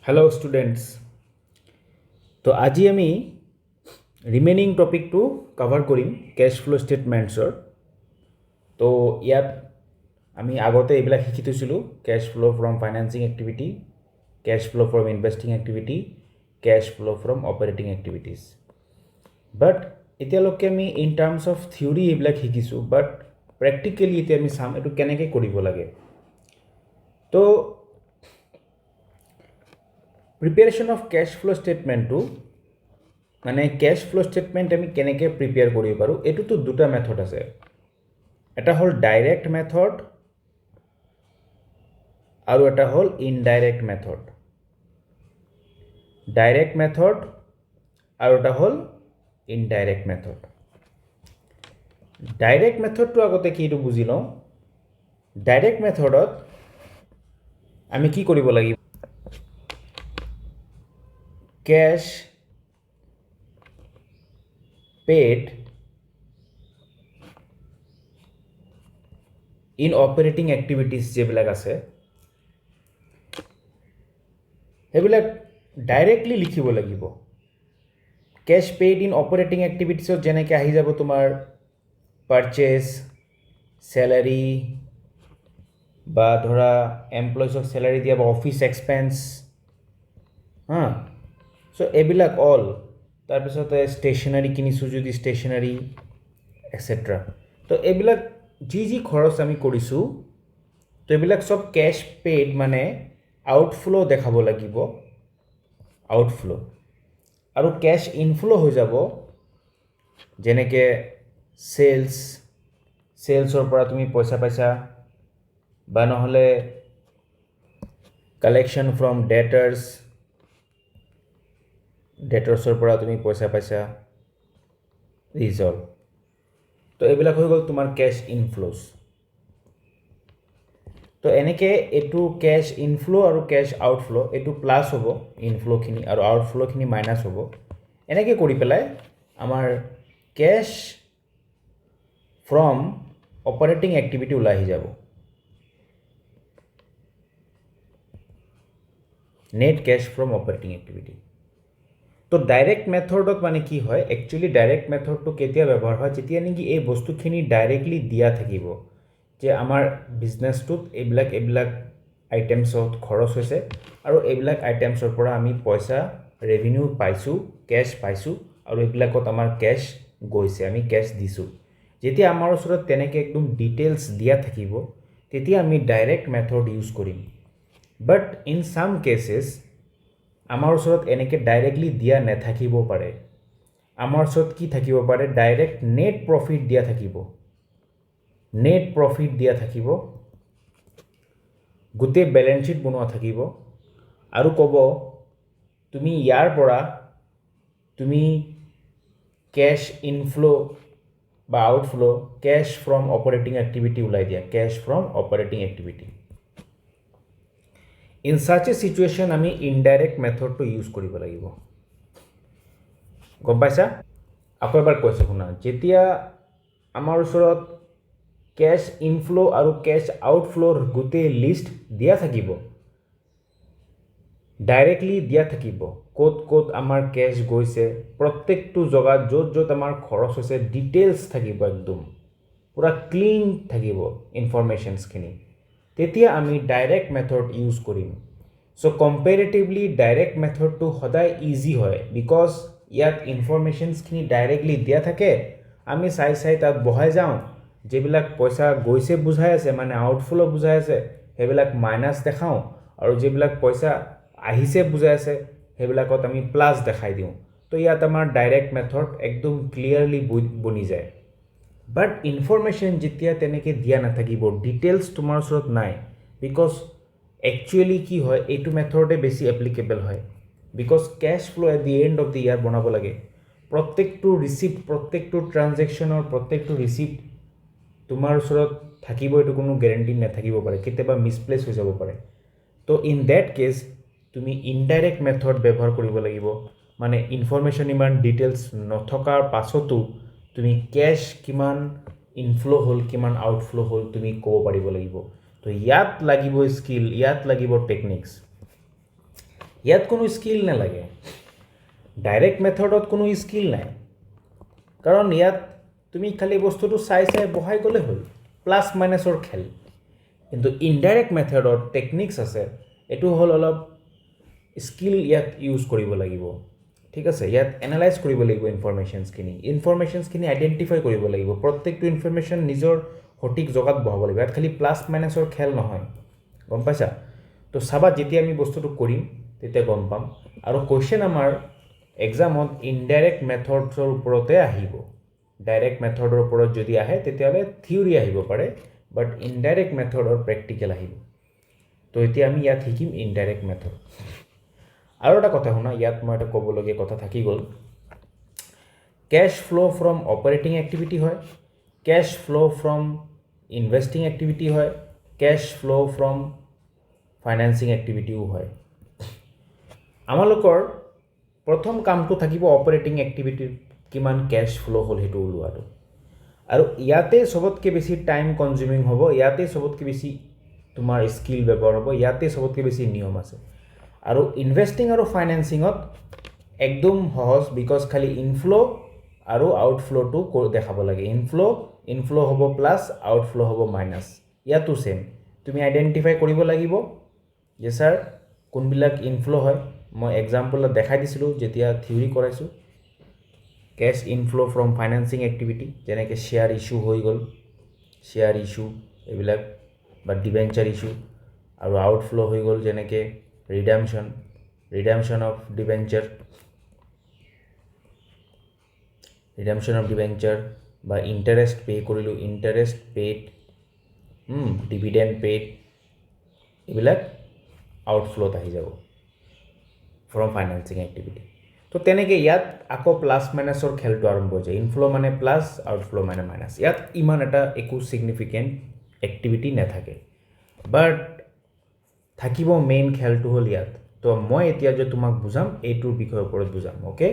Hello' students. তো আজি আমি ৰিমেইনিং টপিকটো কভাৰ কৰিম কেছ ফ্ল' ষ্টেটমেণ্টছৰ। তো ইয়াত আমি আগতে এইবিলাক শিকি থৈছিলোঁ: cash flow' from financing activity, cash flow' from investing activity, cash flow' from operating activities. বাট এতিয়ালৈকে আমি ইন টাৰ্মছ অফ থিয়ৰী এইবিলাক শিকিছোঁ, বাট প্ৰেক্টিকেলি এতিয়া আমি চাম এইটো কেনেকৈ কৰিব লাগে। তো প্ৰিপেৰেশ্যন অফ কেছ ফ্ল' ষ্টেটমেণ্টটো মানে কেছ ফ্ল' ষ্টেটমেণ্ট আমি কেনেকৈ প্ৰিপেয়াৰ কৰিব পাৰোঁ, এইটোতো দুটা মেথড আছে। এটা হ'ল ডাইৰেক্ট মেথড আৰু এটা হ'ল ইনডাইৰেক্ট মেথড। ডাইৰেক্ট মেথড আৰু এটা হ'ল ইনডাইৰেক্ট মেথড। ডাইৰেক্ট মেথডটো আগতে কি এইটো বুজি লওঁ। ডাইৰেক্ট মেথডত আমি কি কৰিব লাগিব? Cash paid in operating activities যিবিলাক আছে সেইবিলাক ডাইৰেক্টলি লিখিব লাগিব। কেছ পেইড ইন অপাৰেটিং এক্টিভিটিছত যেনেকৈ আহি যাব তোমাৰ পাৰচেজ, চেলাৰী, বা ধৰা এমপ্লয়িজক চেলাৰী দিয়া বা অফিচ এক্সপেন্স, চ' এইবিলাক অল। তাৰপিছতে ষ্টেশ্যনাৰী কিনিছোঁ যদি ষ্টেশ্যনাৰী এক্সেট্ৰা। তো এইবিলাক যি খৰচ আমি কৰিছোঁ, তো এইবিলাক চব কেছ পেইড মানে আউটফ্ল' দেখাব লাগিব, আউটফ্ল'। আৰু কেছ ইনফ্ল' হৈ যাব যেনেকৈ চেলছৰ পৰা তুমি পইচা পাইছা, বা নহ'লে কালেকশ্যন ফ্ৰম ডেটাৰ্ছৰ পৰা তুমি পইচা পাইছা, ৰিজল্ট। তো এইবিলাক হৈ গ'ল তোমাৰ কেছ ইনফ্ল'জ। তো এনেকৈ এইটো কেছ ইনফ্ল' আৰু কেছ আউটফ্ল' এইটো প্লাছ হ'ব, ইনফ্ল'খিনি, আৰু আউটফ্ল'খিনি মাইনাছ হ'ব। এনেকৈ কৰি পেলাই আমাৰ কেছ ফ্ৰম অপাৰেটিং এক্টিভিটি ওলাই আহি যাব, net cash from operating activity. তো ডাইৰেক্ট মেথডত মানে কি হয়, একচুৱেলি ডাইৰেক্ট মেথডটো কেতিয়া ব্যৱহাৰ হয়, যেতিয়া নেকি এই বস্তুখিনি ডাইৰেক্টলি দিয়া থাকিব যে আমাৰ বিজনেছটোত এইবিলাক আইটেমছত খৰচ হৈছে, আৰু এইবিলাক আইটেমছৰ পৰা আমি পইচা ৰেভিনিউ পাইছোঁ, কেছ পাইছোঁ, আৰু এইবিলাকত আমাৰ কেছ গৈছে, আমি কেছ দিছোঁ। যেতিয়া আমাৰ ওচৰত তেনেকৈ একদম ডিটেইলছ দিয়া থাকিব, তেতিয়া আমি ডাইৰেক্ট মেথড ইউজ কৰিম। বাট ইন ছাম কেছেছ আমাৰ ওচৰত এনেকৈ ডাইৰেক্টলি দিয়া নাথাকিব পাৰে। আমাৰ ওচৰত কি থাকিব পাৰে? ডাইৰেক্ট নেট প্ৰফিট দিয়া থাকিব। নেট প্ৰফিট দিয়া থাকিব, গোটেই বেলেঞ্চ শ্বীট বনোৱা থাকিব, আৰু ক'ব তুমি ইয়াৰ পৰা তুমি কেছ ইনফ্ল' বা outflow' cash from operating activity ওলাই দিয়া, cash from operating activity. In such a situation আমি ইনডাইৰেক্ট মেথডটো ইউজ কৰিব লাগিব। গম পাইছা? আকৌ এবাৰ কৈছোঁ শুনা। যেতিয়া আমাৰ ওচৰত কেছ ইনফ্ল' আৰু কেছ আউটফ্ল'ৰ গোটেই লিষ্ট দিয়া থাকিব, ডাইৰেক্টলি দিয়া থাকিব, ক'ত আমাৰ কেছ গৈছে, প্ৰত্যেকটো জেগাত য'ত আমাৰ খৰচ হৈছে ডিটেইলছ থাকিব, একদম পূৰা ক্লিন থাকিব ইনফৰমেশ্যনছখিনি, তেতিয়া আমি ডাইৰেক্ট মেথড ইউজ কৰিম। চ' কম্পেৰেটিভলি ডাইৰেক্ট মেথডটো সদায় ইজি হয়, বিকজ ইয়াত ইনফৰমেশ্যনছখিনি ডাইৰেক্টলি দিয়া থাকে, আমি চাই তাত বহাই যাওঁ, যিবিলাক পইচা গৈছে বুজাই আছে, মানে আউটফ্ল' বুজাই আছে, সেইবিলাক মাইনাছ দেখাওঁ, আৰু যিবিলাক পইচা আহিছে বুজাই আছে সেইবিলাকত আমি প্লাছ দেখাই দিওঁ। তো ইয়াত আমাৰ ডাইৰেক্ট মেথড একদম ক্লিয়াৰলি বনি যায়। বাট ইনফৰমেশ্যন যেতিয়া তেনেকৈ দিয়া নাথাকিব, ডিটেইলছ তোমাৰ ওচৰত নাই, বিকজ একচুৱেলি কি হয়, এইটো মেথডে বেছি এপ্লিকেবল হয়, because cash flow' at the end of the year বনাব লাগে। প্ৰত্যেকটো ৰিচিপ্ট, প্ৰত্যেকটো ট্ৰানজেকশ্যনৰ প্ৰত্যেকটো ৰিচিপ্ট তোমাৰ ওচৰত থাকিব, এইটো কোনো গেৰেণ্টি নাথাকিব পাৰে, কেতিয়াবা মিছপ্লেচ হৈ যাব পাৰে। তো ইন ডেট কেছ তুমি ইনডাইৰেক্ট মেথড ব্যৱহাৰ কৰিব লাগিব, মানে ইনফৰমেশ্যন ইমান ডিটেইলছ নথকাৰ পাছতো তুমি কেছ কিমান ইনফ্ল' হ'ল, কিমান আউটফ্ল' হ'ল তুমি ক'ব পাৰিব লাগিব। তো ইয়াত লাগিব স্কিল, ইয়াত লাগিব টেকনিক্স। ইয়াত কোনো স্কিল নালাগে, ডাইৰেক্ট মেথডত কোনো স্কিল নাই, কাৰণ ইয়াত তুমি খালি বস্তুটো চাই চাই বহাই গ'লে হ'ল, প্লাছ মাইনাছৰ খেল। কিন্তু ইনডাইৰেক্ট মেথডত টেকনিক্স আছে, এইটো হ'ল অলপ স্কিল ইয়াত ইউজ কৰিব লাগিব, ঠিক আছে। ইয়াত এনালাইজ কৰিব লাগিব ইনফৰমেশ্যনছখিনি আইডেণ্টিফাই কৰিব লাগিব, প্ৰত্যেকটো ইনফৰমেশ্যন নিজৰ সঠিক জেগাত বহাব লাগিব। ইয়াত খালি প্লাছ মাইনাছৰ খেল নহয়, গম পাইছা? তো চাবা, যেতিয়া আমি বস্তুটো কৰিম তেতিয়া গম পাম। আৰু কুৱেশ্যন আমাৰ এক্সামত ইনডাইৰেক্ট মেথডছৰ ওপৰতে আহিব। ডাইৰেক্ট মেথডৰ ওপৰত যদি আহে তেতিয়াহ'লে থিয়ৰী আহিব পাৰে, বাট ইনডাইৰেক্ট মেথডৰ প্ৰেক্টিকেল আহিব। তো এতিয়া আমি ইয়াত শিকিম ইনডাইৰেক্ট মেথড। আৰু এটা কথা শুনা, ইয়াত মই এটা ক'বলগীয়া কথা থাকি গ'ল। Cash flow' from operating activity হয়, cash flow' from investing activity হয়, কেছ ফ্ল' ফ্ৰম ফাইনেন্সিং এক্টিভিটিও হয়। আমালোকৰ প্ৰথম কামটো থাকিব অপাৰেটিং এক্টিভিটিৰ কিমান কেছ ফ্ল' হ'ল সেইটো ওলোৱাটো। আৰু ইয়াতে চবতকৈ বেছি টাইম কনজিউমিং হ'ব, ইয়াতে চবতকৈ বেছি তোমাৰ স্কিল ব্যৱহাৰ হ'ব, ইয়াতে চবতকৈ বেছি নিয়ম আছে। আৰু ইনভেষ্টিং আৰু ফাইনেন্সিঙত একদম সহজ, বিকজ খালি ইনফ্ল' আৰু আউটফ্ল'টো দেখাব লাগে। ইনফ্ল' হ'ব প্লাছ, আউটফ্ল' হ'ব মাইনাছ। ইয়াতো ছেম, তুমি আইডেণ্টিফাই কৰিব লাগিব যে ছাৰ কোনবিলাক ইনফ্ল' হয়। মই এক্সাম্পলত দেখাই দিছিলোঁ যেতিয়া থিয়ৰী কৰাইছোঁ। কেছ ইনফ্ল' ফ্ৰম ফাইনেন্সিং এক্টিভিটি, যেনেকৈ শ্বেয়াৰ ইছ্যু হৈ গ'ল, শ্বেয়াৰ ইছ্যু এইবিলাক, বা ডিবেঞ্চাৰ ইছ্যু। আৰু আউটফ্ল' হৈ গ'ল যেনেকৈ ৰিডামশ্যন অফ ডিবেঞ্চাৰ, বা ইণ্টাৰেষ্ট পে' কৰিলোঁ, ইণ্টাৰেষ্ট পেইড, ডিভিডেণ্ড পেইড, এইবিলাক আউটফ্ল'ত আহি যাব ফ্ৰম ফাইনেন্সিং এক্টিভিটি। তো তেনেকৈ ইয়াত আকৌ প্লাছ মাইনাছৰ খেলটো আৰম্ভ হৈ যায়। ইনফ্ল' মানে প্লাছ, আউটফ্ল' মানে মাইনাছ। ইয়াত ইমান এটা একো ছিগনিফিকেণ্ট এক্টিভিটি নাথাকে, বাট থাকিব মেইন খেলটো হ'ল ইয়াত। তো মই এতিয়া যে তোমাক বুজাম এইটোৰ বিষয়ৰ ওপৰত বুজাম, অ'কে?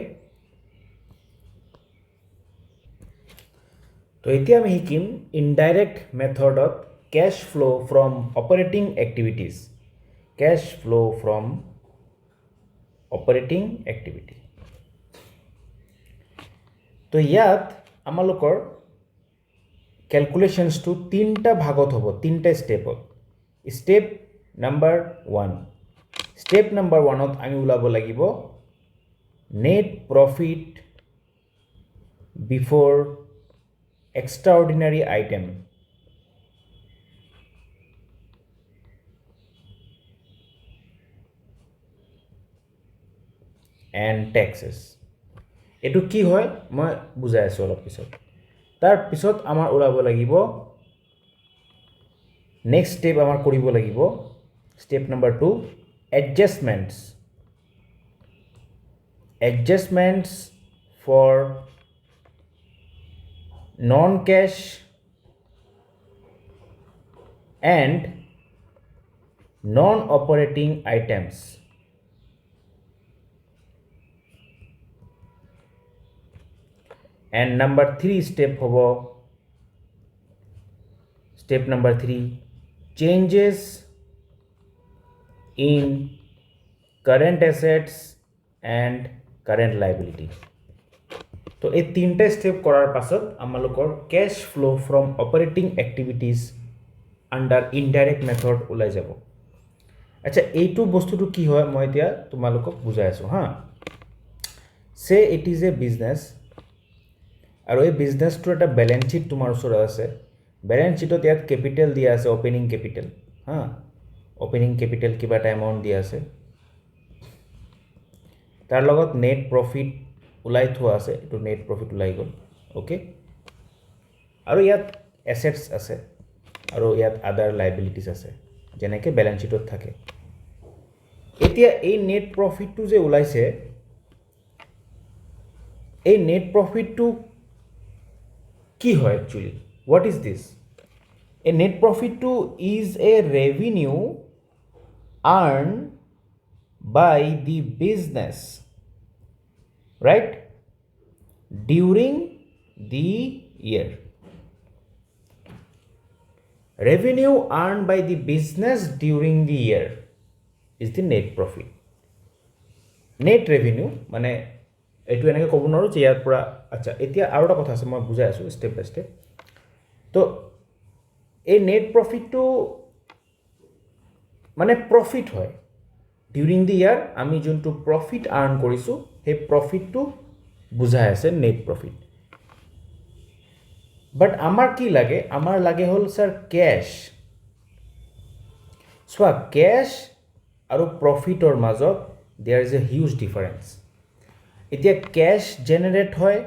তো এতিয়া আমি শিকিম ইনডাইৰেক্ট মেথডত cash flow' from operating activities. Cash flow' from operating activity. তো ইয়াত আমালোকৰ কেলকুলেশ্যনছটো তিনিটা ভাগত হ'ব, তিনিটা ষ্টেপত। ষ্টেপ নাম্বাৰ 1, ষ্টেপ নাম্বাৰ 1ত আমি ওলাব লাগিব net profit before extraordinary item. And taxes. এইটো কি হয় মই বুজাই আছোঁ অলপ পিছত। তাৰপিছত আমাৰ ওলাব লাগিব, নেক্সট ষ্টেপ আমাৰ কৰিব লাগিব, step number 2, adjustments for non cash and non operating items. And number 3 step হ'ব, step number 3, changes in current assets and current liability. তো এই তিনিটা ষ্টেপ কৰাৰ পাছত আমালোকৰ cash flow' from operating activities under indirect method ওলাই যাব। আচ্ছা, এইটো বস্তুটো কি হয় মই এতিয়া তোমালোকক বুজাই আছোঁ হা। সে ইট ইজ এ বিজনেছ, আৰু এই বিজনেছটোৰ এটা বেলেঞ্চ শ্বীট তোমাৰ ওচৰত আছে। বেলেঞ্চ শ্বীটত ইয়াত কেপিটেল দিয়া আছে, অপেনিং কেপিটেল হা, অপেনিং কেপিটেল কিবা এটা এমাউণ্ট দিয়া আছে। তাৰ লগত নেট প্ৰফিট ওলাই থোৱা আছে, এইটো নেট প্ৰফিট ওলাই গ'ল, অ'কে। আৰু ইয়াত এছেটছ আছে, আৰু ইয়াত আদাৰ লাইবিলিটিছ আছে, যেনেকৈ বেলেঞ্চ শ্বীটত থাকে। এতিয়া এই নেট প্ৰফিটটো যে ওলাইছে, এই নেট প্ৰফিটটো কি হয় একচুৱেলি? What is this? এই নেট প্ৰফিটটো is a revenue earn by the business, right, during the year. Revenue earned by the business during the year is the net profit. Net revenue মানে এইটো এনেকৈ ক'ব নোৱাৰোঁ যে ইয়াৰ পৰা আচ্ছা এতিয়া আৰু এটা কথা আছে মই বুজাই আছোঁ ষ্টেপ বাই ষ্টেপ তো এই নেট প্ৰফিটটো মানে প্ৰফিট হয় ডিউৰিং দি ইয়াৰ আমি যোনটো প্ৰফিট আৰ্ণ কৰিছোঁ সেই প্ৰফিটটো বুজাই আছে নেট প্ৰফিট বাট আমাৰ কি লাগে আমাৰ লাগে হ'ল ছাৰ কেছ চোৱা কেছ আৰু প্ৰফিটৰ মাজত there is a huge difference এতিয়া কেছ জেনেৰেট হয়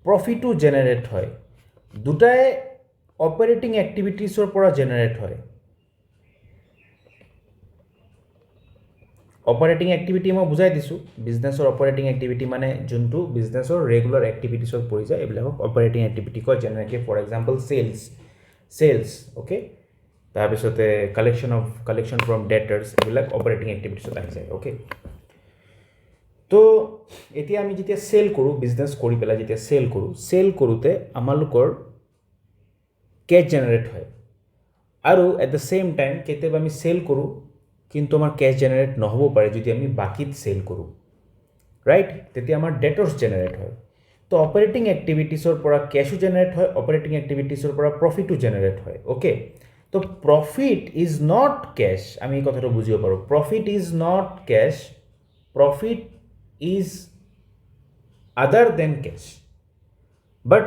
প্ৰফিটো জেনেৰেট হয় দুটাই অপাৰেটিং এক্টিভিটিছৰ পৰা জেনেৰেট হয় অপাৰেটিং এক্টিভিটি মই বুজাই দিছোঁ বিজনেছৰ অপাৰেটিং এক্টিভিটি মানে যোনটো বিজনেছৰ ৰেগুলাৰ এক্টিভিটিছত পৰি যায় এইবিলাকক অপাৰেটিং এক্টিভিটি কয় যেনেকৈ ফৰ এক্সাম্পল চেলছ অ'কে তাৰপিছতে কালেকশ্যন ফ্ৰম ডেটাৰ্ছ এইবিলাক অপাৰেটিং এক্টিভিটিছত আহি যায় অ'কে তো এতিয়া আমি যেতিয়া চেল কৰোঁ বিজনেছ কৰি পেলাই যেতিয়া চেল কৰোঁতে আমালোকৰ কেছ জেনেৰেট হয় আৰু এট দ্য ছেইম টাইম কেতিয়াবা আমি চেল কৰোঁ কিন্তু আমাৰ কেছ জেনেৰেট নহ'ব পাৰে যদি আমি বাকীত চেল কৰোঁ ৰাইট তেতিয়া আমাৰ ডেটৰ্ছ জেনেৰেট হয় তো অপাৰেটিং এক্টিভিটিছৰ পৰা কেছো জেনেৰেট হয় অপাৰেটিং এক্টিভিটিছৰ পৰা প্ৰফিটো জেনেৰেট হয় অ'কে তো প্ৰফিট ইজ নট কেছ আমি এই কথাটো বুজিব পাৰোঁ profit is not cash profit is other than cash but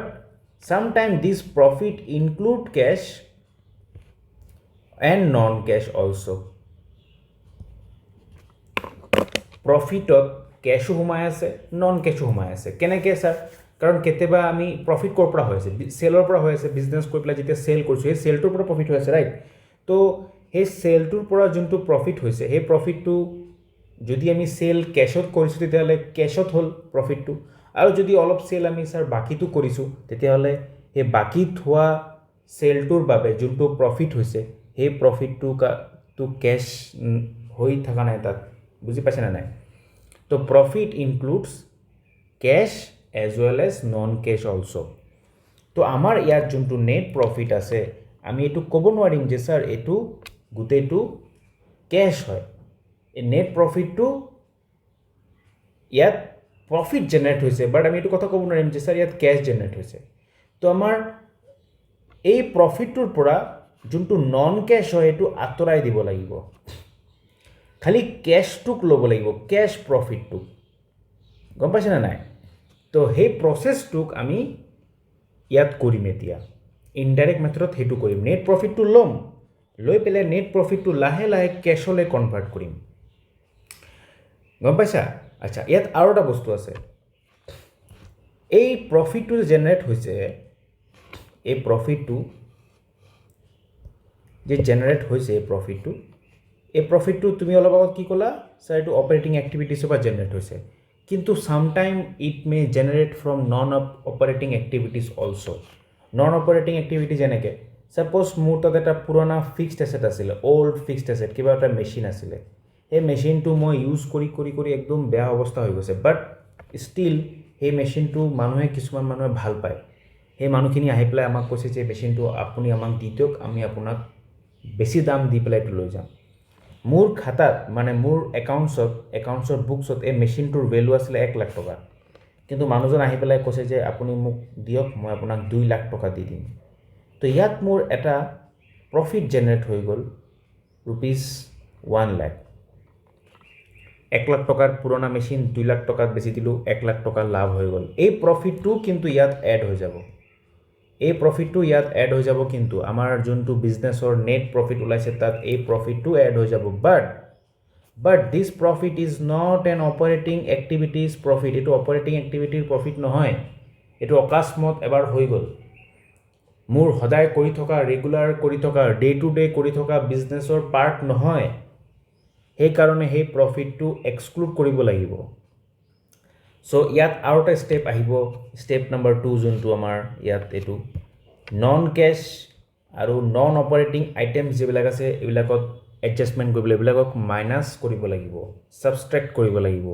sometimes this profit include cash and non-cash also প্ৰফিটত কেছো সোমাই আছে নন কেছো সোমাই আছে কেনেকৈ ছাৰ কাৰণ কেতিয়াবা আমি প্ৰফিট ক'ৰ পৰা হৈ আছে চেলৰ পৰা হৈ আছে বিজনেছ কৰি পেলাই যেতিয়া চেল কৰিছোঁ সেই চেলটোৰ পৰা প্ৰফিট হৈ আছে ৰাইট তো সেই চেলটোৰ পৰা যোনটো প্ৰফিট হৈছে সেই প্ৰফিটটো যদি আমি চেল কেছত কৰিছোঁ তেতিয়াহ'লে কেছত হ'ল প্ৰফিটটো আৰু যদি অলপ চেল আমি ছাৰ বাকীটো কৰিছোঁ তেতিয়াহ'লে সেই বাকীত হোৱা চেলটোৰ বাবে যোনটো প্ৰফিট হৈছে সেই প্ৰফিটটো কেছ হৈ থকা নাই তাত বুজি পাইছেনে নাই তো profit includes cash as well as non cash also' তো আমাৰ ইয়াত যোনটো নেট প্ৰফিট আছে আমি এইটো ক'ব নোৱাৰিম যে ছাৰ এইটো গোটেইটো কেছ হয় এই নেট প্ৰফিটটো ইয়াত প্ৰফিট জেনেৰেট হৈছে বাট আমি এইটো কথা ক'ব নোৱাৰিম যে ছাৰ ইয়াত কেছ জেনেৰেট হৈছে তো আমাৰ এই প্ৰফিটটোৰ পৰা যোনটো নন কেছ হয় সেইটো আঁতৰাই দিব লাগিব খালি কেছটোক ল'ব লাগিব কেছ প্ৰফিটটোক গম পাইছেনে নাই তো সেই প্ৰচেছটোক আমি ইয়াত কৰিম এতিয়া ইনডাইৰেক্ট মেথডত সেইটো কৰিম নেট প্ৰফিটটো ল'ম লৈ পেলাই নেট প্ৰফিটটো লাহে লাহে কেছলৈ কনভাৰ্ট কৰিম গম পাইছা আচ্ছা ইয়াত আৰু এটা বস্তু আছে এই প্ৰফিটটো জেনেৰেট হৈছে এই প্ৰফিটটো যে জেনেৰেট হৈছে এই প্ৰফিটটো তুমি অলপ আগত কি ক'লা ছাৰ এইটো অপাৰেটিং এক্টিভিটিছৰ পৰা জেনেৰেট হৈছে কিন্তু sometime it may generate from non operating activities also' non operating activity যেনেকৈ ছাপ'জ মোৰ তাত এটা পুৰণা ফিক্সড এছেট আছিলে অ'ল্ড ফিক্সড এছেট কিবা এটা মেচিন আছিলে সেই মেচিনটো মই ইউজ কৰি একদম বেয়া অৱস্থা হৈ গৈছে বাট ষ্টিল সেই মেচিনটো কিছুমান মানুহে ভাল পায় সেই মানুহখিনি আহি পেলাই আমাক কৈছে যে মেচিনটো আপুনি আমাক দি দিয়ক আমি আপোনাক বেছি দাম দি পেলাই এইটো লৈ যাম মোৰ খাতাত মানে মোৰ একাউণ্টছৰ বুকছত এই মেচিনটোৰ ভেলু আছিলে 1 লাখ টকা কিন্তু মানুহজন আহি পেলাই কৈছে যে আপুনি মোক দিয়ক মই আপোনাক 2 লাখ টকা দি দিম তো ইয়াত মোৰ এটা প্ৰফিট জেনেৰেট হৈ গ'ল ৰুপিজ 1 লাখ 1 লাখ টকাৰ পুৰণা মেচিন 2 লাখ টকাত বেছি দিলোঁ 1 লাখ টকা লাভ হৈ গ'ল এই প্ৰফিটটো কিন্তু ইয়াত এড হৈ যাব কিন্তু আমাৰ যোনটো বিজনেছৰ নেট প্ৰফিট ওলাইছে তাত এই প্ৰফিটটো এড হৈ যাব বাট দিছ profit is not an operating activities profit এইটো অপাৰেটিং এক্টিভিটিৰ প্ৰফিট নহয় এইটো অকস্মাত এবাৰ হৈ গ'ল মোৰ সদায় কৰি থকা ৰেগুলাৰ কৰি থকা ডে টু ডে কৰি থকা বিজনেছৰ পাৰ্ট নহয় সেইকাৰণে সেই প্ৰফিটটো এক্সক্লুড কৰিব লাগিব চ' ইয়াত আৰু এটা ষ্টেপ আহিব ষ্টেপ নম্বৰ 2 যোনটো আমাৰ ইয়াত এইটো নন কেছ আৰু নন অপাৰেটিং আইটেমছ যিবিলাক আছে এইবিলাকত এডজাষ্টমেণ্ট কৰিবলৈ এইবিলাকক মাইনাছ কৰিব লাগিব ছাবষ্ট্ৰেক্ট কৰিব লাগিব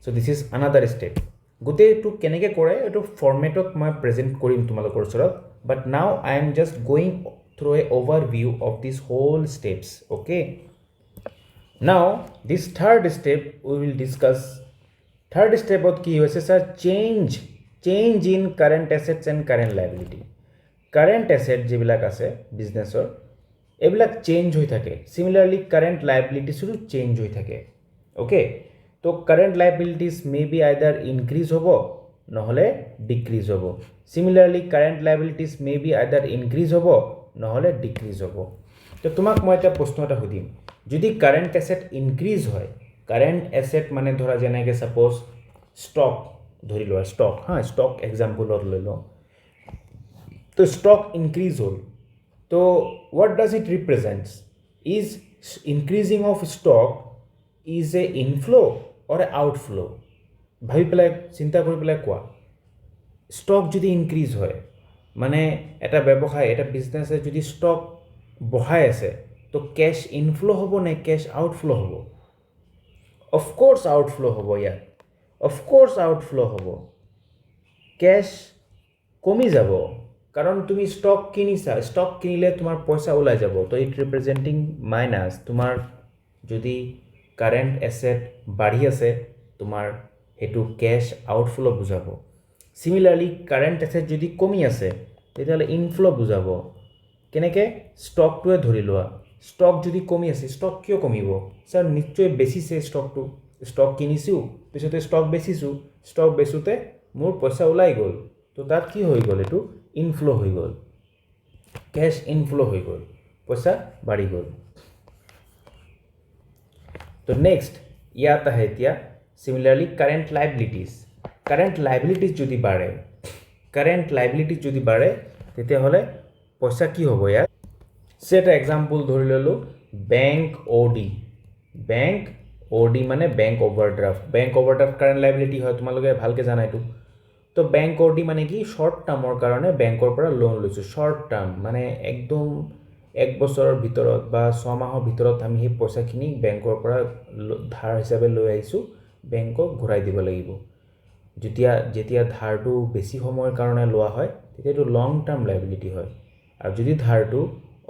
চ' দিছ ইজ আনাডাৰ ষ্টেপ গোটেইটো কেনেকৈ কৰে এইটো ফৰ্মেটত মই প্ৰেজেণ্ট কৰিম তোমালোকৰ ওচৰত but now I am just going through a overview of this whole steps okay Now this third step we will discuss. Third stepত কি হৈছে sir change in current assets and current liability current asset যিবিলাক আছে বিজনেছৰ এইবিলাক change হৈ থাকে সিমিলাৰলি current লাইবিলিটিছৰো change হৈ থাকে ওকে তো কাৰেণ্ট লাইবিলিটিছ মে বি আইদাৰ ইনক্ৰিজ হ'ব নহ'লে ডিক্ৰিজ হ'ব সিমিলাৰলি কাৰেণ্ট লাইবিলিটিছ মে বি আইদাৰ ইনক্ৰিজ হ'ব নহ'লে ডিক্ৰিজ হ'ব তো তোমাক মই এটা প্ৰশ্ন এটা সুধিম যদি কাৰেণ্ট এছেট ইনক্ৰিজ হয় কাৰেণ্ট এছেট মানে ধৰা যেনেকৈ সাপোজ ষ্টক ধৰি লোৱা ষ্টক ষ্টক এক্সাম্পলত লৈ লওঁ তো ষ্টক ইনক্ৰিজ হ'ল তো what does it represents is increasing of stock is a inflow' or a outflow' ভাবি পেলাই চিন্তা কৰি পেলাই কোৱা ষ্টক যদি ইনক্ৰিজ হয় মানে এটা ব্যৱসায় এটা বিজনেছে যদি ষ্টক বঢ়াই আছে তো কেছ ইনফ্ল' হ'ব নে কেছ আউটফ্ল' হ'ব অফক'ৰ্ছ আউটফ্ল' হ'ব ইয়াত অফক'ৰ্ছ আউটফ্ল' হ'ব কেছ কমি যাব কাৰণ তুমি ষ্টক কিনিছা ষ্টক কিনিলে তোমাৰ পইচা ওলাই যাব তো ইট ৰিপ্ৰেজেণ্টিং মাইনাছ তোমাৰ যদি কাৰেণ্ট এছেট বাঢ়ি আছে তোমাৰ সেইটো কেছ আউটফ্ল' বুজাব সিমিলাৰলি কাৰেণ্ট এছেট যদি কমি আছে তেতিয়াহ'লে ইনফ্ল' বুজাব কেনেকৈ ষ্টকটোৱে ধৰি লোৱা ষ্টক যদি কমি আছে ষ্টক কিয় কমিব ছাৰ নিশ্চয় বেচিছে ষ্টকটো ষ্টক কিনিছোঁ পিছতে ষ্টক বেচিছোঁ ষ্টক বেচোঁতে মোৰ পইচা ওলাই গ'ল তো তাত কি হৈ গ'ল এইটো ইনফ্ল' হৈ গ'ল কেছ ইনফ্ল' হৈ গ'ল পইচা বাঢ়ি গ'ল তো নেক্সট ইয়াত আহে এতিয়া সিমিলাৰলি কাৰেণ্ট লাইবিলিটিছ যদি বাঢ়ে তেতিয়াহ'লে পইচা কি হ'ব ইয়াত এটা এক্সাম্পল ধৰি ল'লোঁ বেংক অ' ডি মানে বেংক অভাৰড্ৰাফ্ট কাৰেণ্ট লাইবিলিটি হয় তোমালোকে ভালকৈ জানা এইটো তো বেংক অ' ডি মানে কি শ্বৰ্ট টাৰ্মৰ কাৰণে বেংকৰ পৰা লোন লৈছোঁ শ্বৰ্ট টাৰ্ম মানে একদম এক বছৰৰ ভিতৰত বা ছমাহৰ ভিতৰত আমি সেই পইচাখিনি বেংকৰ পৰা ধাৰ হিচাপে লৈ আহিছোঁ বেংকক ঘূৰাই দিব লাগিব যেতিয়া ধাৰটো বেছি সময়ৰ কাৰণে লোৱা হয় তেতিয়া এইটো লং টাৰ্ম লাইবিলিটি হয় আৰু যদি ধাৰটো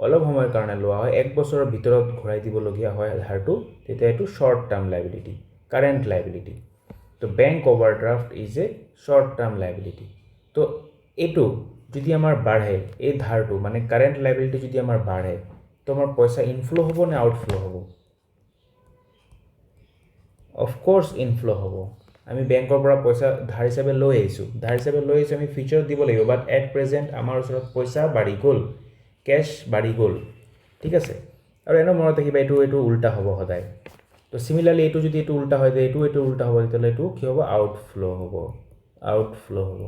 অলপ সময়ৰ কাৰণে লোৱা হয় এক বছৰৰ ভিতৰত ঘূৰাই দিবলগীয়া হয় ধাৰটো তেতিয়া এইটো short term liability current liability তো bank overdraft is a short term liability তো এইটো যদি আমাৰ বাঢ়ে এই ধাৰটো মানে কাৰেণ্ট লাইবিলিটি যদি আমাৰ বাঢ়ে তো আমাৰ পইচা ইনফ্ল' হ'ব নে আউটফ্ল' হ'ব অফক'ৰ্ছ ইনফ্ল' হ'ব আমি বেংকৰ পৰা পইচা ধাৰ হিচাপে লৈ আহিছোঁ আমি ফিউচাৰত দিব লাগিব বাট এট প্ৰেজেণ্ট আমাৰ ওচৰত পইচা বাঢ়ি গ'ল কেছ বাঢ়ি গ'ল ঠিক আছে আৰু এনেও মনত ৰাখিবা এইটো উল্টা হ'ব সদায় তো সিমিলাৰলি এইটো যদি এইটো উল্টা হয় এইটো উল্টা হ'ব তেতিয়াহ'লে এইটো কি হ'ব আউটফ্ল' হ'ব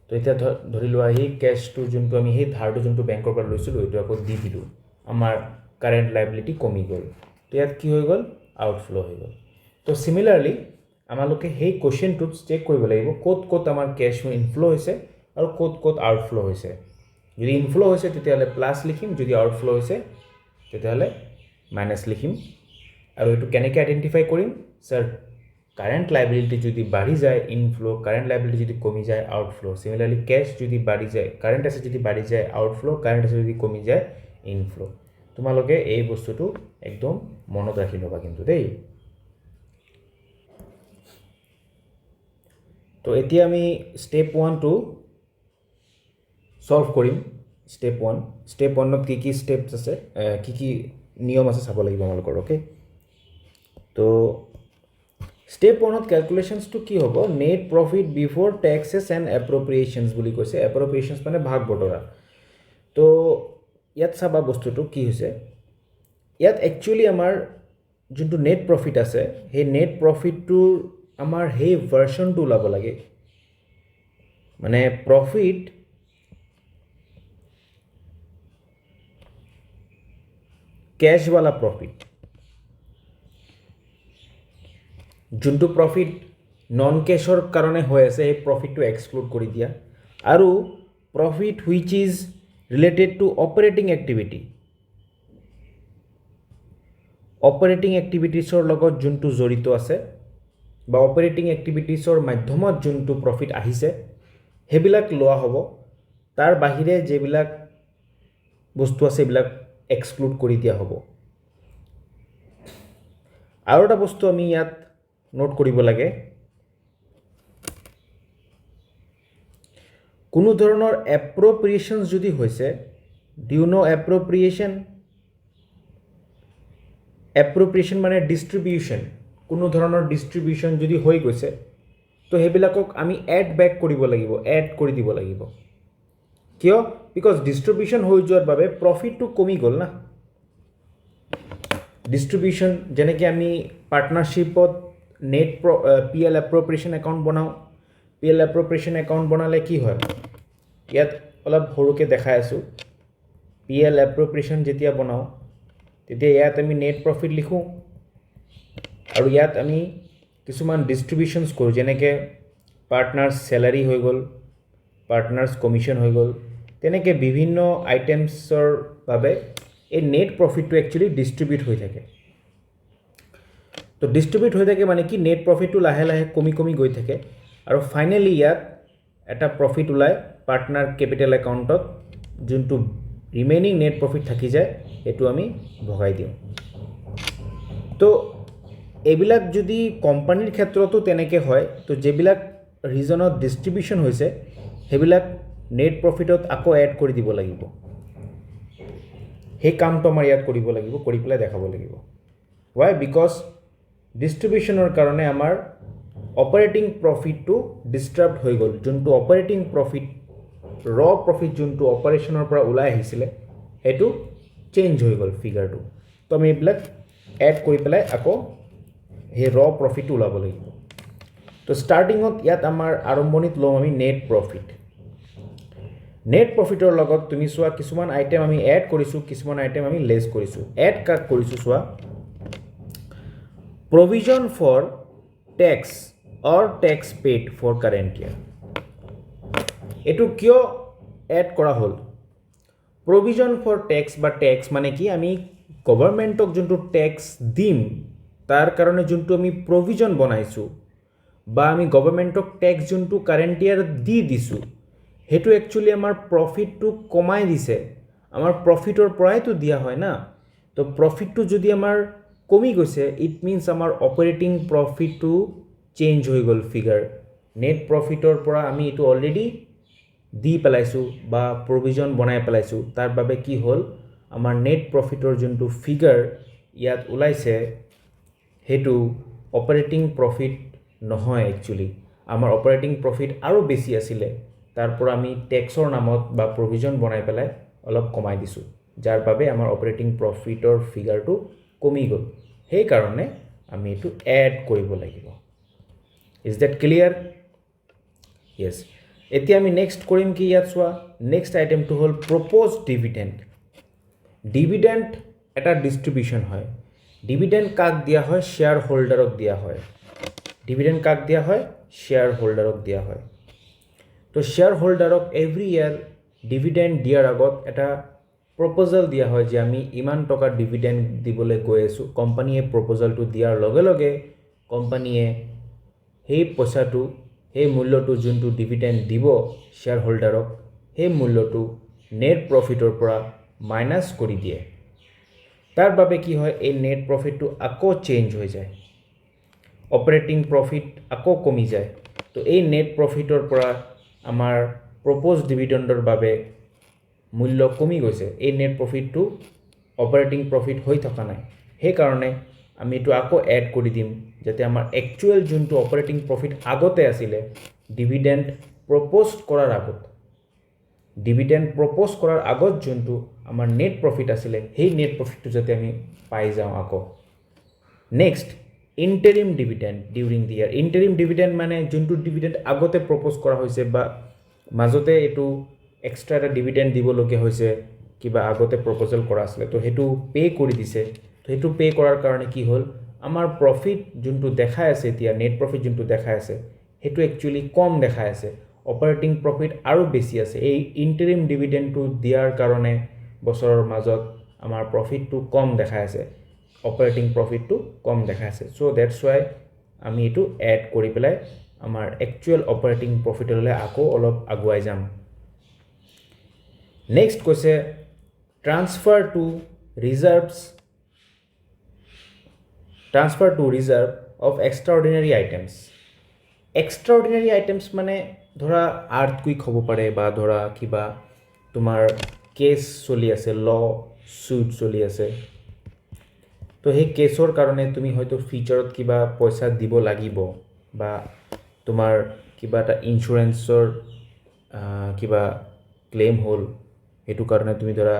তো এতিয়া ধৰি লোৱা সেই কেছটো যোনটো আমি সেই ধাৰটো যোনটো বেংকৰ পৰা লৈছিলোঁ এইটো আকৌ দি দিলোঁ আমাৰ কাৰেণ্ট লাইবিলিটি কমি গ'ল তো ইয়াত কি হৈ গ'ল আউটফ্ল' হৈ গ'ল তো সিমিলাৰলি আমালোকে সেই কুৱেশ্যনটোত চেক কৰিব লাগিব ক'ত আমাৰ কেছ ইনফ্ল' হৈছে আৰু ক'ত আউটফ্ল' হৈছে যদি ইনফ্ল' হৈছে তেতিয়াহ'লে প্লাছ লিখিম যদি আউটফ্ল' হৈছে তেতিয়াহ'লে মাইনাছ লিখিম আৰু এইটো কেনেকৈ আইডেণ্টিফাই কৰিম ছাৰ কাৰেণ্ট লাইবিলিটি যদি বাঢ়ি যায় ইনফ্ল' কাৰেণ্ট লাইবিলিটি যদি কমি যায় আউটফ্ল' সিমিলাৰলি কেছ যদি বাঢ়ি যায় কাৰেণ্ট এছেট যদি বাঢ়ি যায় আউটফ্ল' কাৰেণ্ট এছেট যদি কমি যায় ইনফ্ল' তোমালোকে এই বস্তুটো একদম মনত ৰাখি ল'বা কিন্তু দেই তো এতিয়া আমি ষ্টেপ 1টো সলভ কৰিম ষ্টেপ 1ত কি ষ্টেপছ আছে কি নিয়ম আছে চাব লাগিব আমালোকৰ ওকে তো ষ্টেপ 1ত কেলকুলেশ্যনছটো কি হ'ব net profit before taxes and appropriations বুলি কৈছে এপ্ৰপ্ৰিয়েশ্যনছ মানে ভাগ বতৰা তো ইয়াত চাবা বস্তুটো কি হৈছে ইয়াত একচুৱেলি আমাৰ যোনটো নেট প্ৰফিট আছে সেই নেট প্ৰফিটটোৰ আমাৰ সেই ভাৰ্চনটো ওলাব লাগে মানে প্ৰফিট কেছৱালা প্ৰফিট যোনটো প্ৰফিট নন কেছৰ কাৰণে হৈ আছে সেই প্ৰফিটটো এক্সক্লুড কৰি দিয়া আৰু profit which is related to operating এক্টিভিটিছৰ লগত যোনটো জড়িত আছে বা অপাৰেটিং এক্টিভিটিছৰ মাধ্যমত যোনটো প্ৰফিট আহিছে সেইবিলাক লোৱা হ'ব তাৰ বাহিৰে যিবিলাক বস্তু আছে এইবিলাক এক্সক্লুড কৰি দিয়া হ'ব আৰু এটা বস্তু আমি ইয়াত নোট কৰিব লাগে, কোনো ধৰণৰ এপ্ৰপ্ৰিয়েশ্যন যদি হৈছে, ডু ইউ নো এপ্ৰপ্ৰিয়েশ্যন? এপ্ৰপ্ৰিয়েশ্যন মানে ডিষ্ট্ৰিবিউশ্যন, কোনো ধৰণৰ ডিষ্ট্ৰিবিউশ্যন যদি হৈ গৈছে, তো সেইবিলাকক আমি এড বেক কৰিব লাগিব, এড কৰি দিব লাগিব। কিয়? বিকজ ডিষ্ট্ৰিবিউশ্যন হৈ যোৱাৰ বাবে প্ৰফিটটো কমি গ'ল না। ডিষ্ট্ৰিবিউশ্যন যেনেকৈ আমি পাৰ্টনাৰশ্বিপত নেট পি এল এপ্ৰপ্ৰিয়েশ্যন একাউণ্ট বনাওঁ, পি এল এপ্ৰপ্ৰিয়েশ্যন একাউণ্ট বনালে কি হয়, ইয়াত অলপ সৰুকৈ দেখাই আছোঁ। পি এল এপ্ৰপ্ৰিয়েশ্যন যেতিয়া বনাওঁ তেতিয়া ইয়াত আমি নেট প্ৰফিট লিখোঁ আৰু ইয়াত আমি কিছুমান ডিষ্ট্ৰিবিউশ্যনছ কৰোঁ, যেনেকৈ পাৰ্টনাৰ্ছ চেলাৰী হৈ গ'ল, পাৰ্টনাৰ্ছ কমিশ্যন হৈ গ'ল, তেনেকৈ বিভিন্ন আইটেমছৰ বাবে এই নেট প্ৰফিটটো একচুৱেলি ডিষ্ট্ৰিবিউট হৈ থাকে। তো ডিষ্ট্ৰিবিউট হৈ থাকে মানে কি, নেট প্ৰফিটটো লাহে লাহে কমি কমি গৈ থাকে আৰু ফাইনেলি ইয়াত এটা প্ৰফিট ওলায় পাৰ্টনাৰ কেপিটেল একাউণ্টত, যোনটো ৰিমেইনিং নেট প্ৰফিট থাকি যায় সেইটো আমি ভগাই দিওঁ। তো এইবিলাক যদি কোম্পানীৰ ক্ষেত্ৰতো তেনেকৈ হয়, তো যিবিলাক ৰিজনত ডিষ্ট্ৰিবিউশ্যন হৈছে সেইবিলাক নেট প্ৰফিটত আকৌ এড কৰি দিব লাগিব। সেই কামটো আমাৰ ইয়াত কৰিব লাগিব, কৰি পেলাই দেখাব লাগিব। ৱাই? বিকজ ডিষ্ট্ৰিবিউশ্যনৰ কাৰণে আমাৰ অপাৰেটিং প্ৰফিটটো ডিষ্টাৰ্ব হৈ গ'ল। যোনটো অপাৰেটিং প্ৰফিট, প্ৰফিট যোনটো অপাৰেশ্যনৰ পৰা ওলাই আহিছিলে সেইটো চেঞ্জ হৈ গ'ল ফিগাৰটো। তো আমি এইবিলাক এড কৰি পেলাই আকৌ সেই প্ৰফিটটো ওলাব লাগিব। তো ষ্টাৰ্টিঙত ইয়াত আমাৰ আৰম্ভণিত ল'ম আমি নেট প্ৰফিট। নেট প্ৰফিটৰ লগত তুমি চোৱা কিছুমান আইটেম আমি এড কৰিছোঁ, কিছুমান আইটেম আমি লেছ কৰিছোঁ। এড কাক কৰিছোঁ চোৱা, provision for tax or tax paid for current year. এইটো কিয় এড কৰা হ'ল? প্ৰভিজন ফৰ টেক্স বা টেক্স মানে কি, আমি গভৰ্ণমেণ্টক যোনটো টেক্স দিম তাৰ কাৰণে যোনটো আমি প্ৰভিজন বনাইছোঁ বা আমি গভৰ্ণমেণ্টক টেক্স যোনটো কাৰেণ্ট ইয়াৰ দি দিছোঁ, সেইটো একচুৱেলি আমাৰ প্ৰফিটটো কমাই দিছে। আমাৰ প্ৰফিটৰ পৰাইতো দিয়া হয় না। তো প্ৰফিটটো যদি আমাৰ কমি গৈছে, ইট মিনছ আমাৰ অপাৰেটিং প্ৰফিটটো চেঞ্জ হৈ গ'ল ফিগাৰ। নেট প্ৰফিটৰ পৰা আমি এইটো অলৰেডি দি পেলাইছোঁ বা প্ৰভিজন বনাই পেলাইছোঁ, তাৰ বাবে কি হ'ল, আমাৰ নেট প্ৰফিটৰ যোনটো ফিগাৰ ইয়াত ওলাইছে সেইটো অপাৰেটিং প্ৰফিট নহয়। একচুৱেলি আমাৰ অপাৰেটিং প্ৰফিট আৰু বেছি আছিলে, তাৰ পৰা আমি টেক্সৰ নামত বা প্ৰভিজন বনাই পেলাই অলপ কমাই দিছোঁ, যাৰ বাবে আমাৰ অপাৰেটিং প্ৰফিটৰ ফিগাৰটো কমি গ'ল। সেইকাৰণে আমি এইটো এড কৰিব লাগিব। Is that clear? য়েছ। এতিয়া আমি নেক্সট কৰিম কি, ইয়াত চোৱা নেক্সট আইটেমটো হ'ল প্ৰপ'জ ডিভিডেণ্ড। ডিভিডেণ্ড এটা ডিষ্ট্ৰিবিউশ্যন হয়। ডিভিডেণ্ড কাক দিয়া হয়? শ্বেয়াৰ হোল্ডাৰক দিয়া হয়। ডিভিডেণ্ড কাক দিয়া হয়? শ্বেয়াৰ হোল্ডাৰক দিয়া হয়। তো শ্বেয়াৰ হোল্ডাৰক এভৰি ইয়াৰ ডিভিডেণ্ড দিয়াৰ আগত এটা প্ৰপ'জাল দিয়া হয় যে আমি ইমান টকা ডিভিডেণ্ড দিবলৈ গৈ আছোঁ। কোম্পানীয়ে প্ৰপ'জালটো দিয়াৰ লগে লগে কোম্পানীয়ে সেই পইচাটো, সেই মূল্যটো যোনটো ডিভিডেণ্ড দিব শ্বেয়াৰ হোল্ডাৰক, সেই মূল্যটো নেট প্ৰফিটৰ পৰা মাইনাছ কৰি দিয়ে। তাৰ বাবে কি হয়, এই নেট প্ৰফিটটো আকৌ চেঞ্জ হৈ যায়, অপাৰেটিং প্ৰফিট আকৌ কমি যায়। তো এই নেট প্ৰফিটৰ পৰা আমাৰ প্ৰপ'জ ডিভিডেণ্ডৰ বাবে মূল্য কমি গৈছে। এই নেট প্ৰফিটটো অপাৰেটিং প্ৰফিট হৈ থকা নাই, সেইকাৰণে আমি এইটো আকৌ এড কৰি দিম, যাতে আমাৰ একচুৱেল যোনটো অপাৰেটিং প্ৰফিট আগতে আছিলে, ডিভিডেণ্ড প্ৰপ'জ কৰাৰ আগত, ডিভিডেণ্ড প্ৰপ'জ কৰাৰ আগত যোনটো আমাৰ নেট প্ৰফিট আছিলে, সেই নেট প্ৰফিটটো যাতে আমি পাই যাওঁ আকৌ। Next, interim dividend during the year. Interim dividend মানে যোনটো ডিভিডেণ্ড আগতে প্ৰপ'জ কৰা হৈছে বা মাজতে এইটো এক্সট্ৰা এটা ডিভিডেণ্ড দিবলগীয়া হৈছে, কিবা আগতে প্ৰপ'জেল কৰা আছিলে, তো সেইটো পে' কৰি দিছে। তো সেইটো পে' কৰাৰ কাৰণে কি হ'ল, আমাৰ প্ৰফিট যোনটো দেখাই আছে এতিয়া, নেট প্ৰফিট যোনটো দেখাই আছে সেইটো একচুৱেলি কম দেখাই আছে, অপাৰেটিং প্ৰফিট আৰু বেছি আছে। এই ইণ্টাৰিম ডিভিডেণ্ডটো দিয়াৰ কাৰণে বছৰৰ মাজত আমাৰ প্ৰফিটটো কম দেখাই আছে, অপাৰেটিং প্ৰফিটটো কম দেখাই আছে। চ' ডেটছ ৱাই আমি এইটো এড কৰি পেলাই আমাৰ একচুৱেল অপাৰেটিং প্ৰফিটলৈ আকৌ অলপ আগুৱাই যাম। নেক্সট কৈছে transfer to reserves transfer to reserve of extraordinary items. Extraordinary items মানে ধৰা আৰ্থকুইক হ'ব পাৰে বা ধৰা কিবা তোমাৰ কেছ চলি আছে, ল চুট চলি আছে, তো সেই কেছৰ কাৰণে তুমি হয়তো ফিউচাৰত কিবা পইচা দিব লাগিব বা তোমাৰ কিবা এটা ইঞ্চুৰেঞ্চৰ কিবা ক্লেইম হ'ল, সেইটো কাৰণে তুমি ধৰা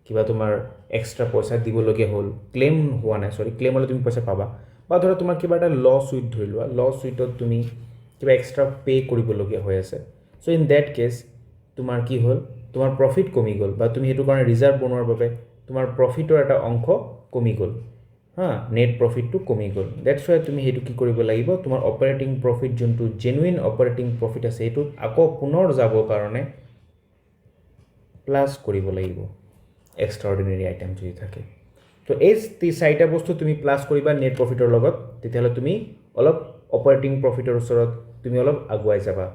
কিবা তোমাৰ এক্সট্ৰা পইচা দিবলগীয়া হ'ল, ক্লেইম হোৱা নাই, ক্লেইম হ'লে তুমি পইচা পাবা, বা ধৰা তোমাৰ কিবা এটা ল চুইট ধৰি লোৱা, ল চুইটত তুমি কিবা এক্সট্ৰা পে' কৰিবলগীয়া হৈ আছে। চ' ইন ডেট কেছ তোমাৰ কি হ'ল, তোমাৰ প্ৰফিট কমি গ'ল বা তুমি সেইটো কাৰণে ৰিজাৰ্ভ বনোৱাৰ বাবে তোমাৰ প্ৰফিটৰ এটা অংশ কমি গ'ল, নেট প্ৰফিটটো কমি গ'ল। ডেটছ ৱাই তুমি সেইটো কি কৰিব লাগিব, তোমাৰ অপাৰেটিং প্ৰফিট যোনটো জেনুইন অপাৰেটিং প্ৰফিট আছে সেইটোত আকৌ পুনৰ যাবৰ কাৰণে প্লাছ কৰিব লাগিব এক্সট্ৰাঅৰ্ডিনেৰী আইটেম যদি থাকে। তো এই চাৰিটা বস্তু তুমি প্লাছ কৰিবা নেট প্ৰফিটৰ লগত, তেতিয়াহ'লে তুমি অলপ অপাৰেটিং প্ৰফিটৰ ওচৰত তুমি অলপ আগুৱাই যাবা,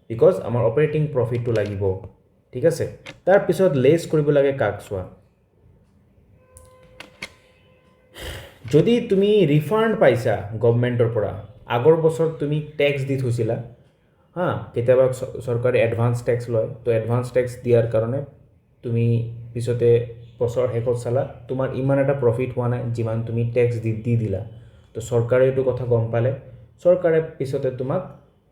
বিকজ আমাৰ অপাৰেটিং প্ৰফিটটো লাগিব, ঠিক আছে। তাৰপিছত লেছ কৰিব লাগে কাক চোৱা, যদি তুমি ৰিফাণ্ড পাইছা গভৰ্ণমেণ্টৰ পৰা, আগৰ বছৰত তুমি টেক্স দি থৈছিলা, কেতিয়াবা চৰকাৰে এডভান্স টেক্স লয়, তো এডভান্স টেক্স দিয়াৰ কাৰণে তুমি পিছতে বছৰ শেষত চালা তোমাৰ ইমান এটা প্ৰফিট হোৱা নাই যিমান তুমি টেক্স দি দিলা, তো চৰকাৰে এইটো কথা গম পালে, চৰকাৰে পিছতে তোমাক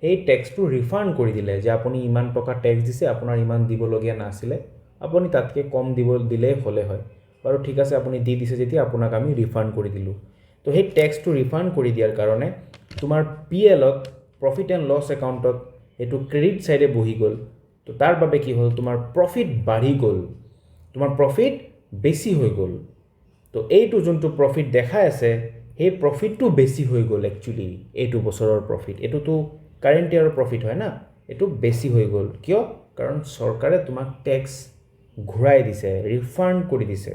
সেই টেক্সটো ৰিফাণ্ড কৰি দিলে যে আপুনি ইমান টকা টেক্স দিছে, আপোনাৰ ইমান দিবলগীয়া নাছিলে, আপুনি তাতকৈ কম দিলেই হ'লে হয়, বাৰু ঠিক আছে আপুনি দি দিছে যেতিয়া আপোনাক আমি ৰিফাণ্ড কৰি দিলোঁ। তো সেই টেক্সটো ৰিফাণ্ড কৰি দিয়াৰ কাৰণে তোমাৰ PLত প্ৰফিট এণ্ড লছ একাউণ্টত এইটো ক্ৰেডিট ছাইডে বহি গ'ল, তো তাৰ বাবে কি হ'ল, তোমাৰ প্ৰফিট বাঢ়ি গ'ল, তোমাৰ প্ৰফিট বেছি হৈ গ'ল। তো এইটো যোনটো প্ৰফিট দেখাই আছে সেই প্ৰফিটটো বেছি হৈ গ'ল, একচুৱেলি এইটো বছৰৰ প্ৰফিট, এইটোতো কাৰেণ্ট ইয়াৰৰ প্ৰফিট হয় না, এইটো বেছি হৈ গ'ল, কিয়, কাৰণ চৰকাৰে তোমাক টেক্স ঘূৰাই দিছে, ৰিফাণ্ড কৰি দিছে।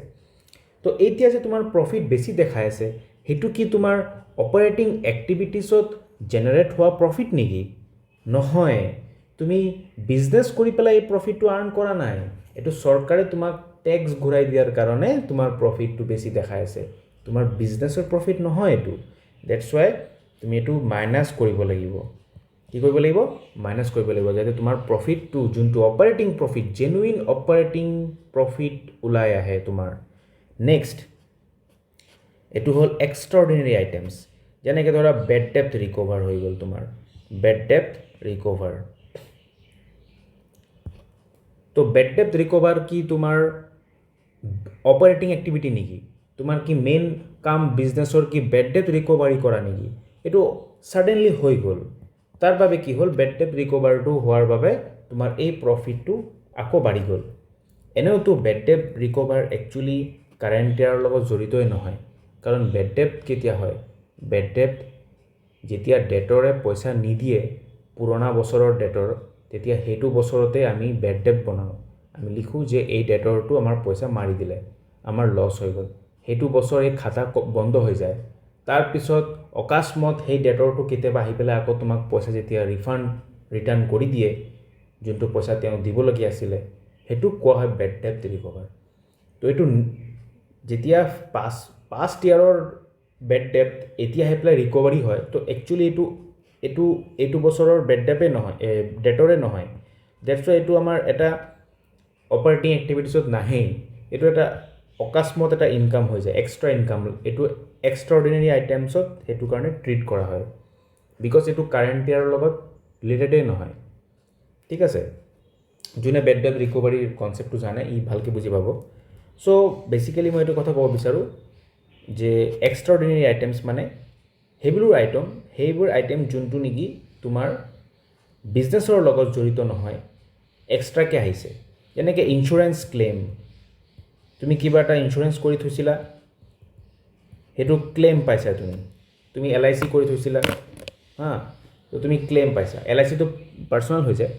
তো এতিয়া যে তোমাৰ প্ৰফিট বেছি দেখাই আছে, সেইটো কি তোমাৰ অপাৰেটিং এক্টিভিটিছত জেনেৰেট হোৱা প্ৰফিট নেকি? নহয়, তুমি বিজনেছ কৰি পেলাই এই প্ৰফিটটো আৰ্ণ কৰা নাই, এইটো চৰকাৰে তোমাক টেক্স ঘূৰাই দিয়াৰ কাৰণে তোমাৰ প্ৰফিটটো বেছি দেখাই আছে, তোমাৰ বিজনেছৰ প্ৰফিট নহয় এইটো। ডেটছ ৱাই তুমি এইটো মাইনাছ কৰিব লাগিব, কি কৰিব লাগিব, মাইনাছ কৰিব লাগিব, যাতে তোমাৰ প্ৰফিটটো যোনটো operating profit, genuine operating profit ওলাই আহে তোমাৰ। নেক্সট এইটো হ'ল এক্সট্ৰাঅৰ্ডিনেৰী আইটেমছ, যেনেকৈ ধৰা বেড ডেপ্ট ৰিকভাৰ হৈ গ'ল, তোমাৰ বেড ডেপ্ট ৰিকভাৰ। তো বেড ডেপ্ট ৰিকভাৰ কি তোমাৰ অপাৰেটিং এক্টিভিটি নেকি? তোমাৰ কি মেইন কাম বিজনেছৰ কি বেড ডেপ্ট ৰিকভাৰী কৰা নেকি? এইটো ছাডেনলি হৈ গ'ল, তাৰ বাবে কি হ'ল, বেড ডেপ্ট ৰিকভাৰটো হোৱাৰ বাবে তোমাৰ এই প্ৰফিটটো আকৌ বাঢ়ি গ'ল। এনেওতো বেড ডেপ্ট ৰিকভাৰ একচুৱেলি কাৰেণ্ট ইয়াৰৰ লগত জড়িতই নহয়, কাৰণ বেড ডেপ্ট কেতিয়া হয়, বেড ডেপ্ট যেতিয়া ডেটৰে পইচা নিদিয়ে পুৰণা বছৰৰ ডেটৰ, তেতিয়া সেইটো বছৰতে আমি বেড ডেপ্ট বনাওঁ, আমি লিখোঁ যে এই ডেটৰটো আমাৰ পইচা মাৰি দিলে, আমাৰ লছ হৈ গ'ল, সেইটো বছৰ এই খাতা বন্ধ হৈ যায়। তাৰপিছত অকস্মাত সেই ডেটৰটো কেতিয়াবা আহি পেলাই আকৌ তোমাক পইচা যেতিয়া ৰিটাৰ্ণ কৰি দিয়ে, যোনটো পইচা তেওঁ দিবলগীয়া আছিলে, সেইটো কোৱা হয় বেড ডেপ্ট ৰিকভাৰ। তো এইটো যেতিয়া পাষ্ট ইয়াৰৰ বেড ডেপ্ট এতিয়া আহি পেলাই ৰিকভাৰী হয়, তো একচুৱেলি এইটো বছৰৰ বেড ডেপ্টেই নহয়, ডেটৰে নহয়। ডেটছ এইটো আমাৰ এটা অপাৰেটিং এক্টিভিটিছত নাহেই, এইটো এটা অকস্মাত এটা ইনকাম হৈ যায়, এক্সট্ৰা ইনকাম, এইটো এক্সট্ৰাঅৰ্ডিনেৰী আইটেমছত সেইটো কাৰণে ট্ৰিট কৰা হয়, বিকজ এইটো কাৰেণ্ট ইয়াৰৰ লগত ৰিলেটেডেই নহয়, ঠিক আছে। যোনে বেড ডেপ্ট ৰিকভাৰীৰ কনচেপ্টটো জানে ই ভালকৈ বুজি পাব। চ' বেচিকেলি মই এইটো কথা ক'ব বিচাৰোঁ যে এক্সট্ৰাঅৰ্ডিনেৰী আইটেমছ মানে সেইবোৰ আইটেম যোনটো নেকি তোমাৰ বিজনেছৰ লগত জড়িত নহয়, এক্সট্ৰাকৈ আহিছে, যেনেকৈ ইঞ্চুৰেঞ্চ ক্লেইম, তুমি কিবা এটা ইঞ্চুৰেঞ্চ কৰি থৈছিলা, সেইটো ক্লেইম পাইছা, তুমি LIC কৰি থৈছিলা, তো তুমি ক্লেইম পাইছা। LICটো পাৰ্চনেল হৈ যায়,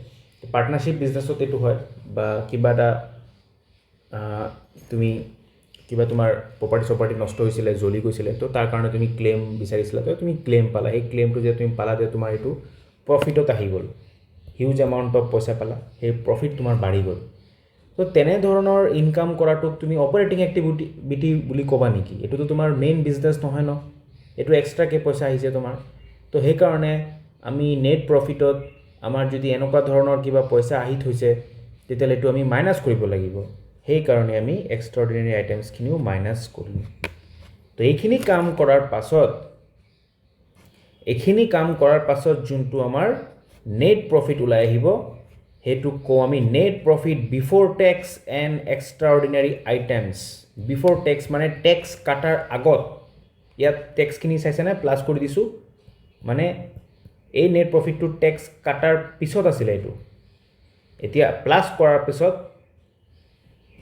পাৰ্টনাৰশ্বিপ বিজনেছত এইটো হয়, বা কিবা এটা তুমি কিবা তোমাৰ প্ৰপাৰ্টি নষ্ট হৈছিলে, জ্বলি গৈছিলে, তো তাৰ কাৰণে তুমি ক্লেইম বিচাৰিছিলা, তো তুমি ক্লেইম পালা, সেই ক্লেইমটো যে তুমি পালা, যে তোমাৰ এইটো প্ৰফিটত আহি গ'ল, হিউজ এমাউণ্ট অফ পইচা পালা, সেই প্ৰফিট তোমাৰ বাঢ়ি গ'ল। তো তেনেধৰণৰ ইনকাম কৰাটোক তুমি অপাৰেটিং এক্টিভিটি বুলি ক'বা নেকি? এইটোতো তোমাৰ মেইন বিজনেছ নহয় ন, এইটো এক্সট্ৰাকৈ পইচা আহিছে তোমাৰ তো সেইকাৰণে আমি নেট প্ৰফিটত আমাৰ যদি এনেকুৱা ধৰণৰ কিবা পইচা আহি থৈছে তেতিয়াহ'লে এইটো আমি মাইনাছ কৰিব লাগিব সেইকাৰণে আমি এক্সট্ৰাঅৰ্ডিনাৰী আইটেমছখিনিও মাইনাছ কৰিম তো এইখিনি কাম কৰাৰ পাছত যোনটো আমাৰ নেট প্ৰফিট ওলাই আহিব সেইটো কওঁ আমি net profit before tax and extraordinary items before tax মানে টেক্স কাটাৰ আগত ইয়াত টেক্সখিনি চাইছেনে প্লাছ কৰি দিছোঁ মানে এই নেট প্ৰফিটটো টেক্স কাটাৰ পিছত আছিলে এইটো এতিয়া প্লাছ কৰাৰ পিছত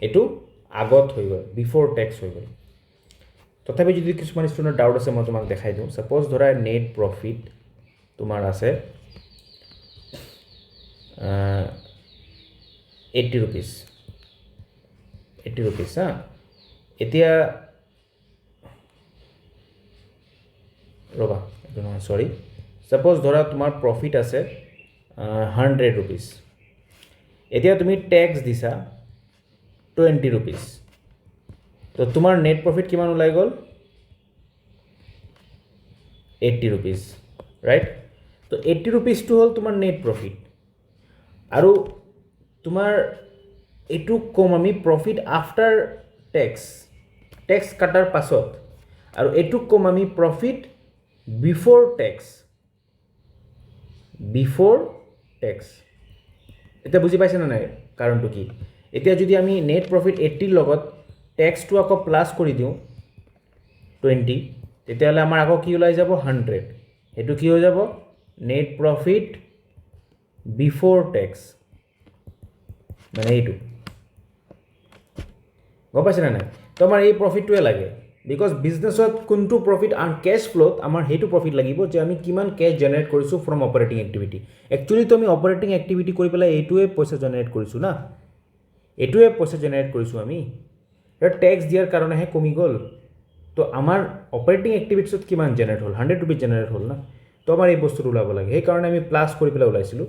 এইটো আগত হৈ গ'ল বিফৰ টেক্স হৈ গ'ল তথাপি যদি কিছুমান ষ্টুডেণ্টৰ ডাউট আছে মই তোমাক দেখাই দিওঁ ছাপ'জ ধৰা নেট প্ৰফিট তোমাৰ আছে 80 rupees হা এতিয়া ৰ'বা এইটো নহয় সৰি ছাপ'জ ধৰা তোমাৰ প্ৰফিট আছে 100 rupees এতিয়া তুমি টেক্স দিছা 20 rupees তো তোমাৰ নেট প্ৰফিট কিমান ওলাই গ'ল 80 rupees ৰাইট তো 80 rupeesটো হ'ল তোমাৰ নেট প্ৰফিট আৰু তোমাৰ এইটো কম আমি প্ৰফিট আফটাৰ টেক্স কাটাৰ পাছত আৰু এইটো কম আমি প্ৰফিট বিফৰ টেক্স এতিয়া বুজি পাইছেনে নাই কাৰণটো কি এতিয়া যদি আমি নেট প্ৰফিট 80 লগত টেক্সটো আকৌ প্লাছ কৰি দিওঁ 20 তেতিয়াহ'লে আমাৰ আকৌ কি ওলাই যাব 100 সেইটো কি হৈ যাব নেট প্ৰফিট বিফৰ টেক্স মানে এইটো গম পাইছেনে নাই তো আমাৰ এই প্ৰফিটটোৱে লাগে বিকজ বিজনেছত কোনটো প্ৰফিট আৰু কেছ ফ্ল'ত আমাৰ সেইটো প্ৰফিট লাগিব যে আমি কিমান কেছ জেনেৰেট কৰিছোঁ ফ্ৰম অপাৰেটিং এক্টিভিটি একচুৱেলিতো আমি অপাৰেটিং এক্টিভিটি কৰি পেলাই এইটোৱে পইচা জেনেৰেট কৰিছোঁ না এইটোৱে পইচা জেনেৰেট কৰিছোঁ আমি টেক্স দিয়াৰ কাৰণেহে কমি গ'ল তো আমাৰ অপাৰেটিং এক্টিভিটিছত কিমান জেনেৰেট হ'ল 100 rupees জেনেৰেট হ'ল না তো আমাৰ এই বস্তুটো ওলাব লাগে সেইকাৰণে আমি প্লাছ কৰি পেলাই ওলাইছিলোঁ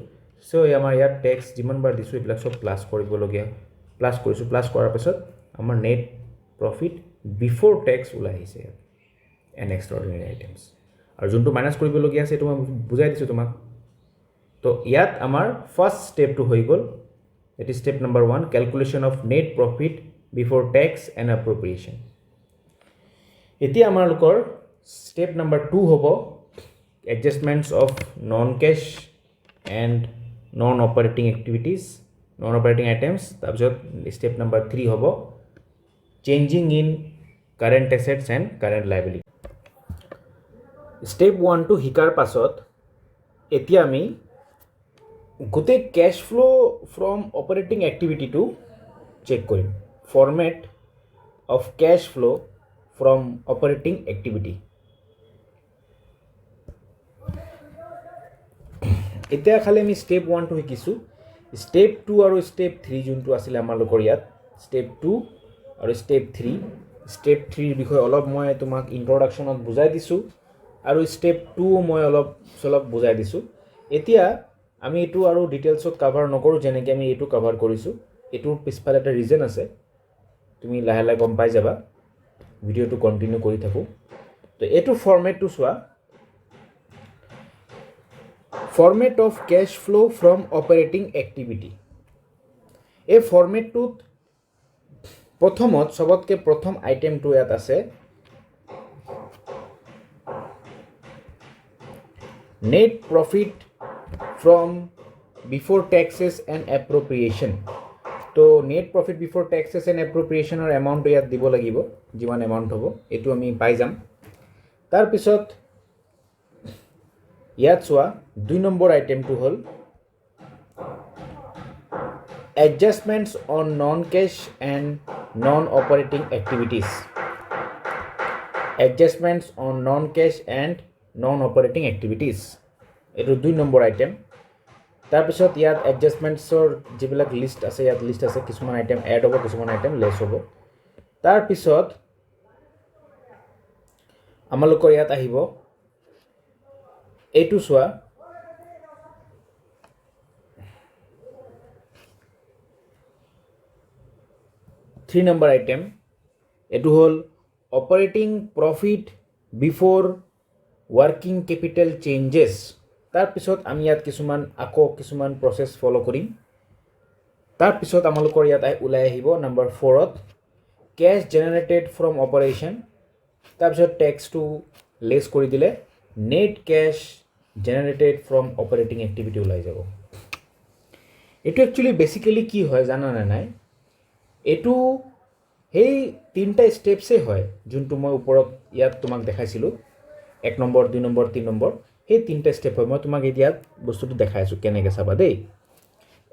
চ' আমাৰ ইয়াত টেক্স যিমান বাৰ দিছোঁ এইবিলাক চব প্লাছ কৰিবলগীয়া প্লাছ কৰিছোঁ প্লাছ কৰাৰ পাছত আমাৰ নেট প্ৰফিট বিফৰ টেক্স ওলাই আহিছে ইয়াত এণ্ড এক্সট্ৰাঅৰ্ডিনাৰী আইটেমছ আৰু যোনটো মাইনাছ কৰিবলগীয়া আছে এইটো মই বুজাই দিছোঁ তোমাক তো ইয়াত আমাৰ ফাৰ্ষ্ট ষ্টেপটো হৈ গ'ল it is step number 1 calculation of net profit before tax and appropriation এতিয়া আমালোকৰ ষ্টেপ নম্বৰ 2 হ'ব adjustments of non cash and non operating activities non operating items তাৰপিছত ষ্টেপ নম্বৰ 3 হ'ব changing in current assets and current liability step 1টো শিকাৰ পাছত এতিয়া আমি গোটেই কেছ ফ্ল' ফ্ৰম অপাৰেটিং এক্টিভিটিটো চেক কৰিম format of cash flow' from operating activity এতিয়া খালি আমি ষ্টেপ 1টো শিকিছোঁ ষ্টেপ 2 আৰু ষ্টেপ 3 যোনটো আছিলে আমালোকৰ ইয়াত ষ্টেপ 2 আৰু ষ্টেপ 3ৰ বিষয়ে অলপ মই তোমাক ইন্ট্ৰডাকশ্যনত বুজাই দিছোঁ আৰু ষ্টেপ 2 মই অলপ বুজাই দিছোঁ এতিয়া আমি এইটো আৰু ডিটেইলছত কাভাৰ নকৰোঁ যেনেকৈ আমি এইটো কাভাৰ কৰিছোঁ এইটোৰ পিছফালে এটা ৰিজন আছে তুমি লাহে লাহে গম পাই যাবা ভিডিঅ'টো কণ্টিনিউ কৰি থাকোঁ তো এইটো ফৰ্মেটটো চোৱা format of cash flow' from operating activity এই ফৰ্মেটটোত প্ৰথমত চবতকৈ প্ৰথম আইটেমটো ইয়াত আছে net profit from before taxes and appropriation তো net profit before taxes and এপ্ৰপ্ৰিয়েশ্যনৰ এমাউণ্টটো ইয়াত দিব লাগিব যিমান এমাউণ্ট হ'ব এইটো আমি পাই যাম তাৰপিছত ইয়াত চোৱা 2 নম্বৰ আইটেমটো হ'ল adjustments on non cash and non operating activities adjustments on non cash and non operating activities এইটো 2 নম্বৰ আইটেম তাৰপিছত ইয়াত এডজাষ্টমেণ্টছৰ যিবিলাক লিষ্ট আছে ইয়াত লিষ্ট আছে কিছুমান আইটেম এড হ'ব কিছুমান আইটেম লেছ হ'ব তাৰপিছত আমালোকৰ ইয়াত আহিব এইটো চোৱা থ্ৰী নম্বৰ আইটেম এইটো হ'ল operating profit before working capital changes তাৰপিছত আমি ইয়াত কিছুমান প্ৰচেছ ফ'ল' কৰিম তাৰপিছত আমালোকৰ ইয়াত ওলাই আহিব নম্বৰ 4ত কেছ জেনেৰেটেড ফ্ৰম অপাৰেশ্যন তাৰপিছত টেক্সটো লেছ কৰি দিলে net cash generated from operating activity ওলাই যাব এইটো একচুৱেলি বেচিকেলি কি হয় জানানে নাই এইটো সেই তিনিটা ষ্টেপছেই হয় যোনটো মই ওপৰত ইয়াত তোমাক দেখাইছিলোঁ 1 নম্বৰ 2 নম্বৰ 3 নম্বৰ সেই তিনিটা ষ্টেপ হয় মই তোমাক এতিয়া বস্তুটো দেখাই আছোঁ কেনেকৈ চাবা দেই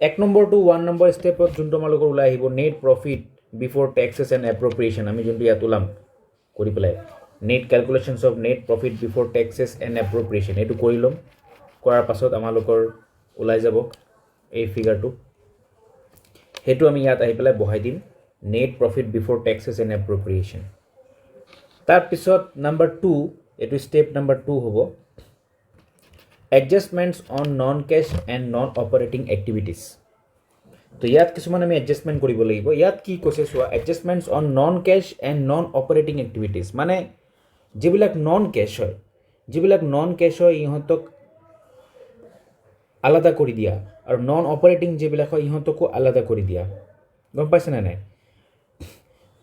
1 নম্বৰটো 1 নম্বৰ ষ্টেপত যোনটো আমালোকৰ ওলাই আহিব net profit before taxes and appropriation আমি যোনটো ইয়াত ওলাম কৰি পেলাই net calculations of net profit before taxes and appropriation এইটো কৰি ল'ম কৰাৰ পাছত আমালোকৰ ওলাই যাব এই ফিগাৰটো সেইটো আমি ইয়াত আহি পেলাই বহাই দিম net profit before taxes and appropriation তাৰপিছত নম্বৰ 2 এইটো ষ্টেপ নম্বৰ 2 হ'ব adjustments on non cash and non operating activities তো ইয়াত কিছুমান আমি এডজাষ্টমেণ্ট কৰিব লাগিব ইয়াত কি কৈছে চোৱা adjustments on non cash and non operating activities মানে যিবিলাক নন কেছ হয় ইহঁতক আলাদা কৰি দিয়া আৰু নন অপাৰেটিং যিবিলাক হয় ইহঁতকো আলাদা কৰি দিয়া গম পাইছেনে নাই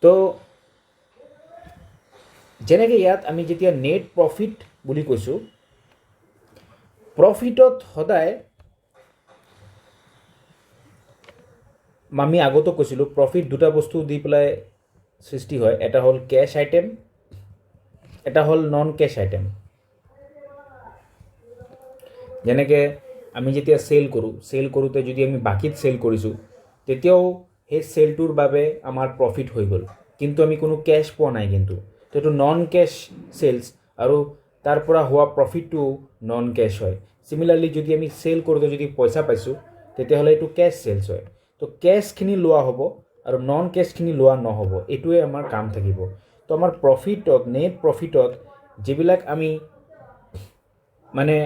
তো যেনেকৈ ইয়াত আমি যেতিয়া নেট প্ৰফিট বুলি কৈছোঁ প্ৰফিটত সদায় আমি আগতো কৈছিলোঁ প্ৰফিট দুটা বস্তু দি পেলাই সৃষ্টি হয় এটা হ'ল কেছ আইটেম এটা হ'ল নন কেছ আইটেম যেনেকৈ আমি যেতিয়া চেল কৰোঁতে যদি আমি বাকীত চেল কৰিছোঁ তেতিয়াও সেই চেলটোৰ বাবে আমাৰ প্ৰফিট হৈ গ'ল কিন্তু আমি কোনো কেছ পোৱা নাই কিন্তু তো এইটো নন কেছ চেলছ আৰু তাৰ পৰা হোৱা প্ৰফিটটো নন কেছ হয় চিমিলাৰলি যদি আমি চেল কৰোঁতে যদি পইচা পাইছোঁ তেতিয়াহ'লে এইটো কেছ চেলছ হয় তো কেছখিনি লোৱা হ'ব আৰু নন কেছখিনি লোৱা নহ'ব এইটোৱে আমাৰ কাম থাকিব তো আমাৰ প্ৰফিটত নেট প্ৰফিটত যিবিলাক আমি মানে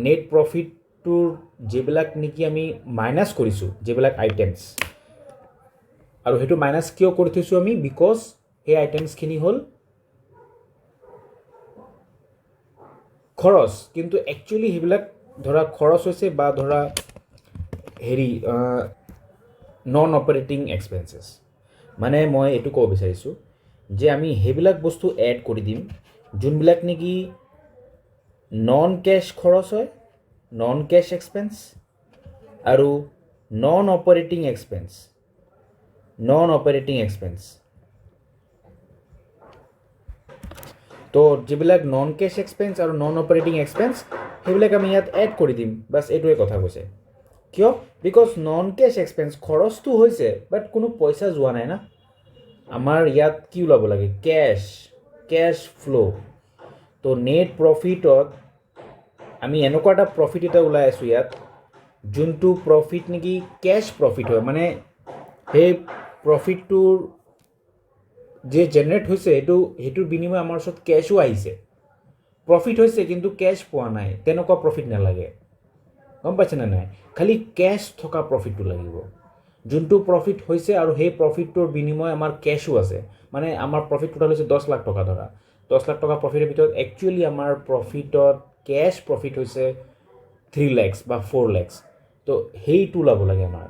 নেট প্ৰফিটটোৰ যিবিলাক নেকি আমি মাইনাছ কৰিছোঁ যিবিলাক আইটেমছ আৰু সেইটো মাইনাছ কিয় কৰি থৈছোঁ আমি বিকজ সেই আইটেমছখিনি হ'ল খৰচ কিন্তু একচুৱেলি সেইবিলাক ধৰা খৰচ হৈছে বা ধৰা হেৰি নন অপাৰেটিং এক্সপেঞ্চেছ মানে মই এইটো ক'ব বিচাৰিছোঁ যে আমি সেইবিলাক বস্তু এড কৰি দিম যোনবিলাক নেকি নন কেছ খৰচ হয় নন কেছ এক্সপেঞ্চ আৰু নন অপাৰেটিং এক্সপেঞ্চ তো যিবিলাক নন কেছ এক্সপেঞ্চ আৰু নন অপাৰেটিং এক্সপেঞ্চ সেইবিলাক আমি ইয়াত এড কৰি দিম বাছ এইটোৱে কথা কৈছে কিয় বিকজ নন কেছ এক্সপেঞ্চ খৰচটো হৈছে বাট কোনো পইচা যোৱা নাই না আমাৰ ইয়াত কি ওলাব লাগে কেছ ফ্ল' তো নেট প্ৰফিটত আমি এনেকুৱা এটা প্ৰফিট এটা ওলাই আছোঁ ইয়াত যোনটো প্ৰফিট নেকি কেছ প্ৰফিট হয় মানে সেই প্ৰফিটটোৰ যে জেনেৰেট হৈছে সেইটোৰ বিনিময়ে আমাৰ ওচৰত কেছো আহিছে প্ৰফিট হৈছে কিন্তু কেছ পোৱা নাই তেনেকুৱা প্ৰফিট নালাগে গম পাইছেনে নাই খালি কেছ থকা প্ৰফিটটো লাগিব যোনটো প্ৰফিট হৈছে আৰু সেই প্ৰফিটটোৰ বিনিময়ে আমাৰ কেছো আছে মানে আমাৰ প্ৰফিট টোটাল হৈছে 10 লাখ টকা ধৰা 10 লাখ টকা প্ৰফিটৰ ভিতৰত একচুৱেলি আমাৰ প্ৰফিটত কেছ প্ৰফিট হৈছে 3 lakhs বা 4 lakhs তো সেইটো ওলাব লাগে আমাৰ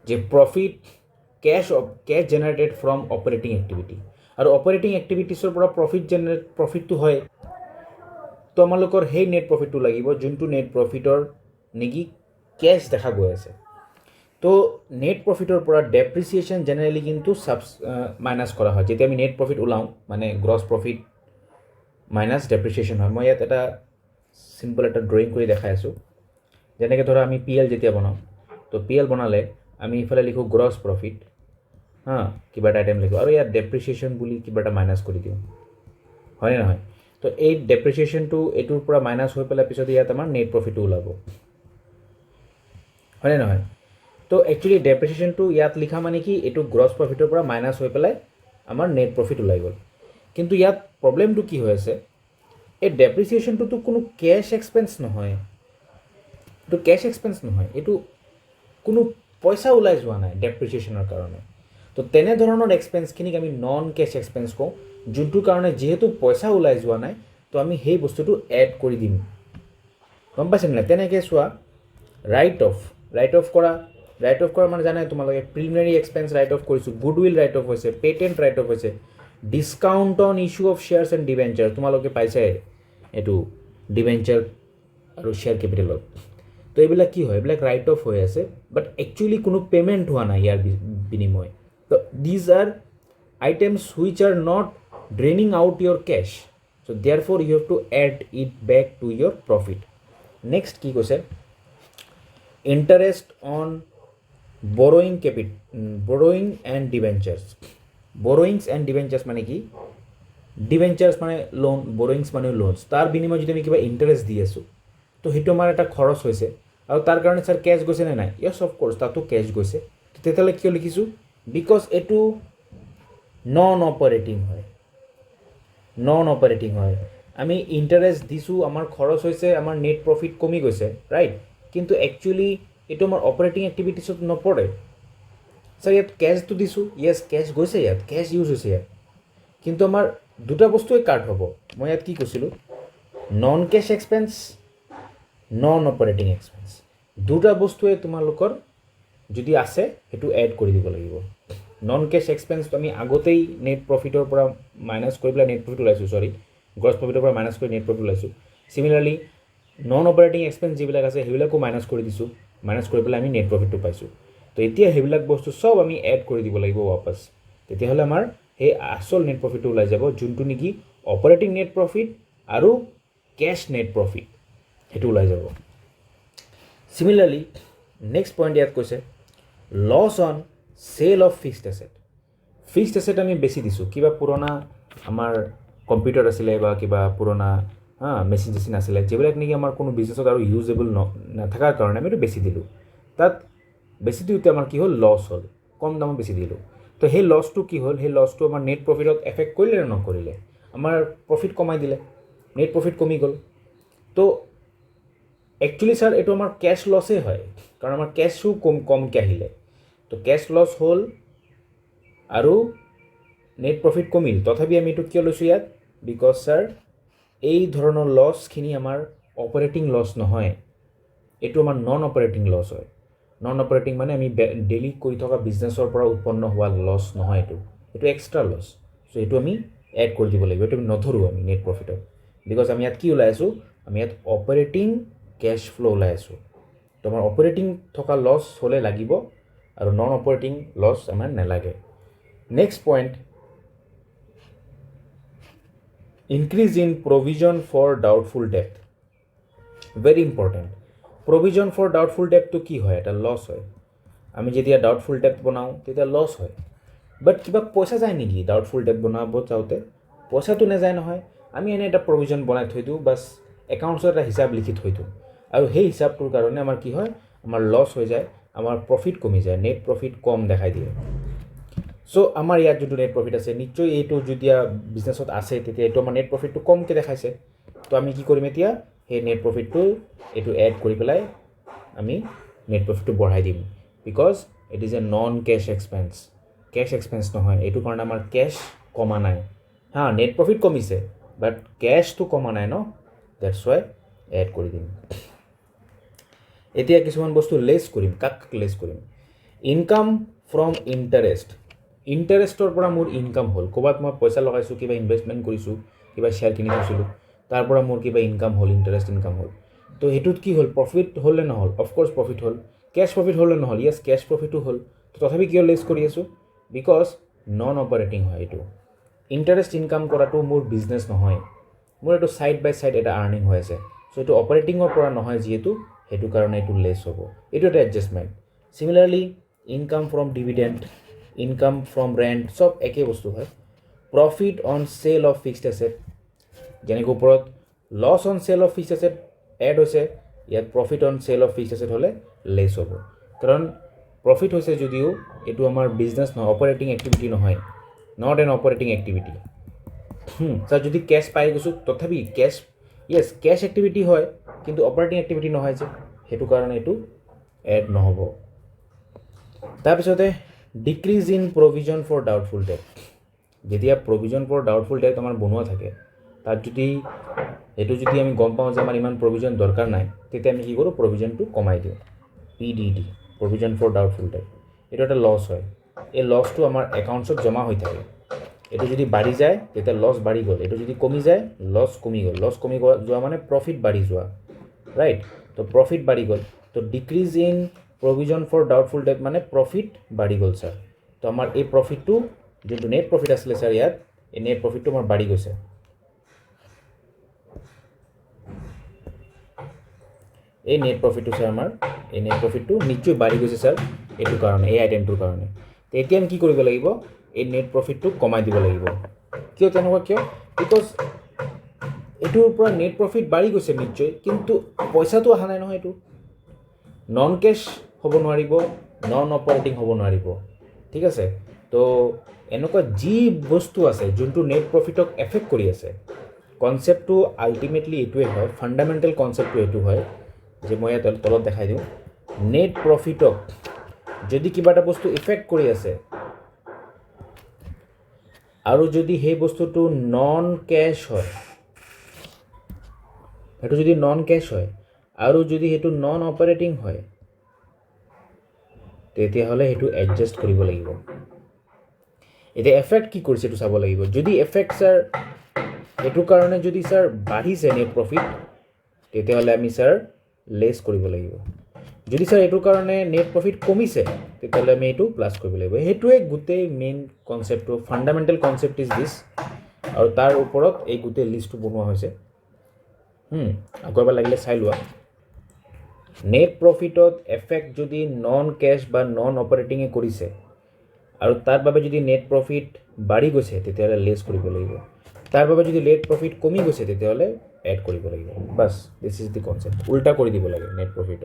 যে profit cash generated from operating activity আৰু অপাৰেটিং এক্টিভিটিছৰ পৰা প্ৰফিটটো হয় তো আমালোকৰ সেই নেট প্ৰফিটটো লাগিব যোনটো নেট প্ৰফিটৰ নেকি কেছ দেখা গৈ আছে তো নেট প্ৰফিটৰ পৰা ডেপ্ৰিচিয়েশ্যন জেনেৰেলি কিন্তু মাইনাছ কৰা হয় যেতিয়া আমি নেট প্ৰফিট ওলাওঁ মানে গ্ৰছ প্ৰফিট মাইনাছ ডেপ্ৰিচিয়েশ্যন হয় মই ইয়াত এটা চিম্পল এটা ড্ৰয়িং কৰি দেখাই আছোঁ যেনেকৈ ধৰা আমি PL যেতিয়া বনাওঁ তো PL বনালে আমি ইফালে লিখোঁ গ্ৰছ প্ৰফিট কিবা এটা আইটেম লিখোঁ আৰু ইয়াত ডেপ্ৰিচিয়েশ্যন বুলি কিবা এটা মাইনাছ কৰি দিওঁ হয়নে নহয় তো এই ডেপ্ৰিচিয়েশ্যনটো এইটোৰ পৰা মাইনাছ হৈ পেলাই পিছত ইয়াত আমাৰ নেট প্ৰফিটটো ওলাব হয়নে নহয় তো একচুৱেলি ডেপ্ৰিচিয়েশ্যনটো ইয়াত লিখা মানে কি এইটো গ্ৰছ প্ৰফিটৰ পৰা মাইনাছ হৈ পেলাই আমাৰ নেট প্ৰফিট ওলাই গ'ল কিন্তু ইয়াত প্ৰব্লেমটো কি হৈ আছে এই ডেপ্ৰিচিয়েশ্যনটোতো কোনো কেছ এক্সপেঞ্চ নহয় এইটো কোনো পইচা ওলাই যোৱা নাই ডেপ্ৰিচিয়েশ্যনৰ কাৰণে তো তেনেধৰণৰ এক্সপেঞ্চখিনিক আমি নন কেছ এক্সপেঞ্চ কওঁ যোনটোৰ কাৰণে যিহেতু পইচা ওলাই যোৱা নাই তো আমি সেই বস্তুটো এড কৰি দিম গম পাইছে নাই তেনেকৈ চোৱা ৰাইট অফ কৰা মানে জানে তোমালোকে প্ৰিলিমিনাৰী এক্সপেন্স ৰাইট অফ কৰিছোঁ গুডউইল ৰাইট অফ হৈছে পেটেণ্ট ৰাইট অফ হৈছে discount on issue of shares and debenture তোমালোকে পাইছে এইটো ডিবেঞ্চাৰ আৰু শ্বেয়াৰ কেপিটেলত তো এইবিলাক কি হয় এইবিলাক ৰাইট অফ হৈ আছে বাট একচুৱেলি কোনো পে'মেণ্ট হোৱা নাই ইয়াৰ বিনিময় তো these are items which are not draining out your cash so' therefore you have to add it back to your profit next কি কৈছে interest on borrowing and debentures borrowings and debentures মানে কি ডিবেঞ্চাৰ্ছ মানে loan বৰয়িংছ মানে লোনছ তাৰ বিনিময়ত যদি আমি কিবা ইণ্টাৰেষ্ট দি আছোঁ তো সেইটো আমাৰ এটা খৰচ হৈছে আৰু তাৰ কাৰণে ছাৰ কেছ গৈছে নে নাই য়েছ অফক'ৰ্ছ তাতো কেছ গৈছে তেতিয়াহ'লে কিয় লিখিছোঁ বিকজ এইটো নন অপাৰেটিং হয় আমি ইণ্টাৰেষ্ট দিছোঁ আমাৰ খৰচ হৈছে আমাৰ নেট প্ৰফিট কমি গৈছে ৰাইট কিন্তু একচুৱেলি এইটো আমাৰ অপাৰেটিং এক্টিভিটিছত নপৰে ছাৰ ইয়াত কেছটো দিছোঁ য়েছ কেছ গৈছে ইয়াত কেছ ইউজ হৈছে ইয়াত কিন্তু আমাৰ দুটা বস্তুৱে কাট হ'ব মই ইয়াত কি কৈছিলোঁ non cash expense non operating expense দুটা বস্তুৱে তোমালোকৰ যদি আছে সেইটো এড কৰি দিব লাগিব নন কেছ এক্সপেন্সটো আমি আগতেই নেট প্ৰফিটৰ পৰা মাইনাছ কৰি পেলাই নেট প্ৰফিট ওলাইছোঁ গ্ৰছ প্ৰফিটৰ পৰা মাইনাছ কৰি নেট প্ৰফিট ওলাইছোঁ চিমিলাৰলি নন অপাৰেটিং এক্সপেন্স যিবিলাক আছে সেইবিলাকো মাইনাছ কৰি দিছোঁ মাইনাছ কৰি পেলাই আমি নেট প্ৰফিটটো পাইছোঁ তো এতিয়া সেইবিলাক বস্তু চব আমি এড কৰি দিব লাগিব ৱাপাছ তেতিয়াহ'লে আমাৰ সেই আচল নেট প্ৰফিটটো ওলাই যাব যোনটো নেকি অপাৰেটিং নেট প্ৰফিট আৰু কেছ নেট প্ৰফিট সেইটো ওলাই যাব চিমিলাৰলি নেক্সট পইণ্ট ইয়াত কৈছে loss on sale of fixed asset আমি বেছি দিছোঁ কিবা পুৰণা আমাৰ কম্পিউটাৰ আছিলে বা কিবা পুৰণা মেচিন চেচিন আছিলে যিবিলাক নেকি আমাৰ কোনো বিজনেছত আৰু ইউজেবল নাথাকাৰ কাৰণে আমি এইটো বেছি দিলোঁ তাত বেছি দিওঁতে আমাৰ কি হ'ল লছ হ'ল কম দামত বেছি দিলোঁ তো সেই লছটো কি হ'ল সেই লছটো আমাৰ নেট প্ৰফিটত এফেক্ট কৰিলে নে নকৰিলে আমাৰ প্ৰফিট কমাই দিলে নেট প্ৰফিট কমি গ'ল তো একচুৱেলি ছাৰ এইটো আমাৰ কেছ লছেই হয় কাৰণ আমাৰ কেছো কমকৈ আহিলে তো কেছ লছ হ'ল আৰু নেট প্ৰফিট কমিল তথাপি আমি এইটো কিয় লৈছোঁ ইয়াত বিকজ ছাৰ এই ধৰণৰ লছখিনি আমাৰ অপাৰেটিং লছ নহয় এইটো আমাৰ নন অপাৰেটিং লছ হয় নন অপাৰেটিং মানে আমি ডেইলি কৰি থকা বিজনেছৰ পৰা উৎপন্ন হোৱা লছ নহয় এইটো এক্সট্ৰা লছ চ' এইটো আমি এড কৰি দিব লাগিব এইটো আমি নধৰোঁ আমি নেট প্ৰফিটত বিকজ আমি ইয়াত কি ওলাই আছোঁ আমি ইয়াত অপাৰেটিং কেছ ফ্ল' ওলাই আছোঁ তো আমাৰ অপাৰেটিং থকা লছ হ'লে লাগিব আৰু নন অপাৰেটিং লছ আমাৰ নালাগে next point increase in provision for doubtful ডেপ্ট very important provision for doubtful ডেপ্টটো কি হয় এটা লছ হয় আমি যেতিয়া ডাউটফুল ডেপ্ট বনাওঁ তেতিয়া লছ হয় বাট কিবা পইচা যায় নেকি ডাউটফুল ডেপ্ট বনাব যাওঁতে পইচাটো নাযায় নহয় আমি এনেই এটা প্ৰভিজন বনাই থৈ দিওঁ বাছ একাউণ্টছত এটা হিচাপ লিখি থৈ দিওঁ আৰু সেই হিচাপটোৰ কাৰণে আমাৰ কি হয় আমাৰ লছ হৈ যায় আমাৰ প্ৰফিট কমি যায় নেট প্ৰফিট কম দেখাই দিয়ে চ' আমাৰ ইয়াত যোনটো নেট প্ৰফিট আছে নিশ্চয় এইটো যেতিয়া বিজনেছত আছে তেতিয়া এইটো আমাৰ নেট প্ৰফিটটো কমকৈ দেখাইছে তো আমি কি কৰিম এতিয়া সেই নেট প্ৰফিটটো এইটো এড কৰি পেলাই আমি নেট প্ৰফিটটো বঢ়াই দিম because it is a non cash expense নহয় এইটো কাৰণে আমাৰ কেছ কমা নাই নেট প্ৰফিট কমিছে বাট কেছটো কমা নাই ন ডেটছ ৱাই এড কৰি দিম এতিয়া কিছুমান বস্তু লেছ কৰিম কাক লেছ কৰিম ইনকাম ফ্ৰম ইণ্টাৰেষ্টৰ পৰা মোৰ ইনকাম হ'ল ক'ৰবাত মই পইচা লগাইছোঁ কিবা ইনভেষ্টমেণ্ট কৰিছোঁ কিবা শ্বেয়াৰ কিনি থৈছিলোঁ তাৰ পৰা মোৰ কিবা ইনকাম হ'ল ইণ্টাৰেষ্ট ইনকাম হ'ল তো সেইটোত কি হ'ল প্ৰফিট হ'ল নে নহ'ল অফক'ৰ্ছ প্ৰফিট হ'ল কেছ প্ৰফিট হ'ল নে নহ'ল য়েছ কেছ প্ৰফিটো হ'ল তো তথাপি কিয় লেছ কৰি আছোঁ বিকজ নন অপাৰেটিং হয় এইটো ইণ্টাৰেষ্ট ইনকাম কৰাটো মোৰ বিজনেছ নহয় মোৰ এইটো ছাইড বাই ছাইড এটা আৰ্নিং হৈ আছে চ' এইটো অপাৰেটিঙৰ পৰা নহয় যিহেতু সেইটো কাৰণে এইটো লেছ হ'ব এইটো এটা adjustment similarly income from dividend income from rent চব একেই বস্তু হয় profit on sale of fixed asset যেনেকৈ ওপৰত loss on sale of fixed asset add হৈছে ইয়াত profit on sale of fixed asset হ'লে লেছ হ'ব কাৰণ প্ৰফিট হৈছে যদিও এইটো আমাৰ বিজনেছ নহয় অপাৰেটিং এক্টিভিটি নহয় not an operating activity sir যদি কেছ পাই গৈছোঁ তথাপি কেছ এক্টিভিটি হয় কিন্তু অপাৰেটিং এক্টিভিটি নহয় যে সেইটো কাৰণে এইটো এড নহ'ব তাৰপিছতে decrease in provision for doubtful ডেপ্ট যেতিয়া প্ৰভিজন ফৰ ডাউটফুল ডেপ্ট আমাৰ বনোৱা থাকে তাত যদি এইটো যদি আমি গম পাওঁ যে আমাৰ ইমান প্ৰভিজন দৰকাৰ নাই, তেতিয়া আমি কি কৰোঁ, প্ৰভিজনটো কমাই দিওঁ। PDD, provision for doubtful debt. এইটো এটা লছ হয়। এই লছটো আমাৰ একাউণ্টছত জমা হৈ থাকে। এইটো যদি বাঢ়ি যায় তেতিয়া লছ বাঢ়ি গ'ল, এইটো যদি কমি যায় লছ কমি গ'ল। লছ কমি যোৱা মানে প্ৰফিট বাঢ়ি যোৱা, ৰাইট? তো প্ৰফিট বাঢ়ি গ'ল, তো decrease in provision for doubtful debt মানে প্ৰফিট বাঢ়ি গ'ল ছাৰ। তো আমাৰ এই প্ৰফিটটো, যোনটো নেট প্ৰফিট আছিলে ছাৰ, ইয়াত এই নেট প্ৰফিটটো আমাৰ বাঢ়ি গৈছে। এই নেট প্ৰফিটটো ছাৰ আমাৰ, এই নেট প্ৰফিটটো নিশ্চয় বাঢ়ি গৈছে ছাৰ, এইটো কাৰণে, এই আইটেমটোৰ কাৰণে। তো এতিয়া আমি কি কৰিব লাগিব, এই নেট প্ৰফিটটো কমাই দিব লাগিব। কিয় তেনেকুৱা, কিয়? বিকজ এইটোৰ পৰা নেট প্ৰফিট বাঢ়ি গৈছে নিশ্চয়, কিন্তু পইচাটো অহা নাই নহয়। এইটো নন কেছ হ'ব নোৱাৰিব, নন অপাৰেটিং হ'ব নোৱাৰিব, ঠিক আছে? তো এনেকুৱা যি বস্তু আছে যোনটো নেট প্ৰফিটক এফেক্ট কৰি আছে, কনচেপ্টটো আল্টিমেটলি এইটোৱে হয়, ফাণ্ডামেণ্টেল কনচেপ্টটো এইটো হয় যে মই ইয়াত তলত দেখাই দিওঁ, নেট প্ৰফিটক যদি কিবা এটা বস্তু ইফেক্ট কৰি আছে আৰু যদি সেই বস্তুটো নন কেছ হয়, সেইটো যদি নন কেছ হয় আৰু যদি সেইটো নন অপাৰেটিং হয়, তেতিয়াহ'লে সেইটো এডজাষ্ট কৰিব লাগিব। এতিয়া এফেক্ট কি কৰিছে এইটো চাব লাগিব। যদি এফেক্ট ছাৰ এইটো কাৰণে যদি ছাৰ বাঢ়িছে নেট প্ৰফিট, তেতিয়াহ'লে আমি ছাৰ লেছ কৰিব লাগিব। যদি ছাৰ এইটোৰ কাৰণে নেট প্ৰফিট কমিছে, তেতিয়াহ'লে আমি এইটো প্লাছ কৰিব লাগিব। সেইটোৱে গোটেই মেইন কনচেপ্টটো, ফাণ্ডামেণ্টেল কনচেপ্ট ইজ দিছ, আৰু তাৰ ওপৰত এই গোটেই লিষ্টটো বনোৱা হৈছে। আকৌ এবাৰ লাগিলে চাই লোৱা। নেট প্ৰফিটত এফেক্ট যদি নন কেছ বা নন অপাৰেটিঙে কৰিছে আৰু তাৰ বাবে যদি নেট প্ৰফিট বাঢ়ি গৈছে, তেতিয়াহ'লে লেছ কৰিব লাগিব। তাৰ বাবে যদি নেট প্ৰফিট কমি গৈছে, তেতিয়াহ'লে এড কৰিব লাগিব। Bus, this is the concept. উল্টা কৰি দিব লাগে নেট প্ৰফিট।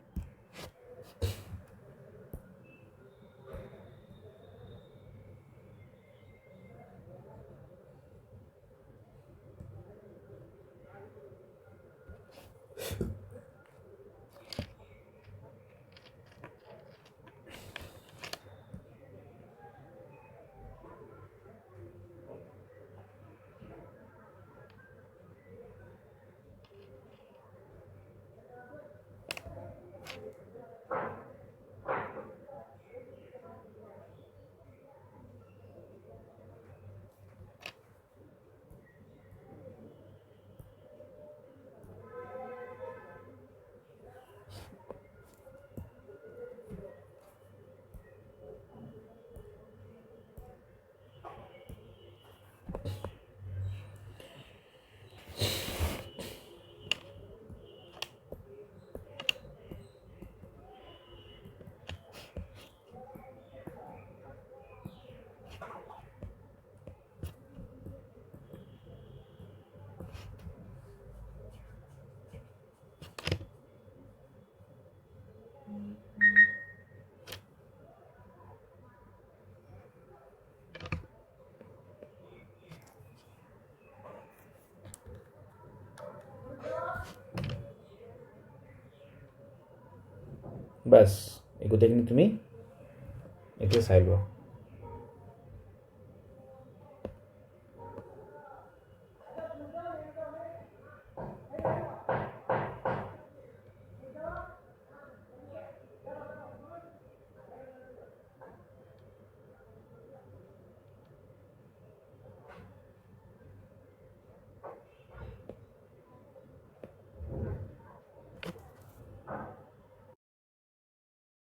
বাছ, এই গোটেইখিনি তুমি এতিয়া চাই লোৱা।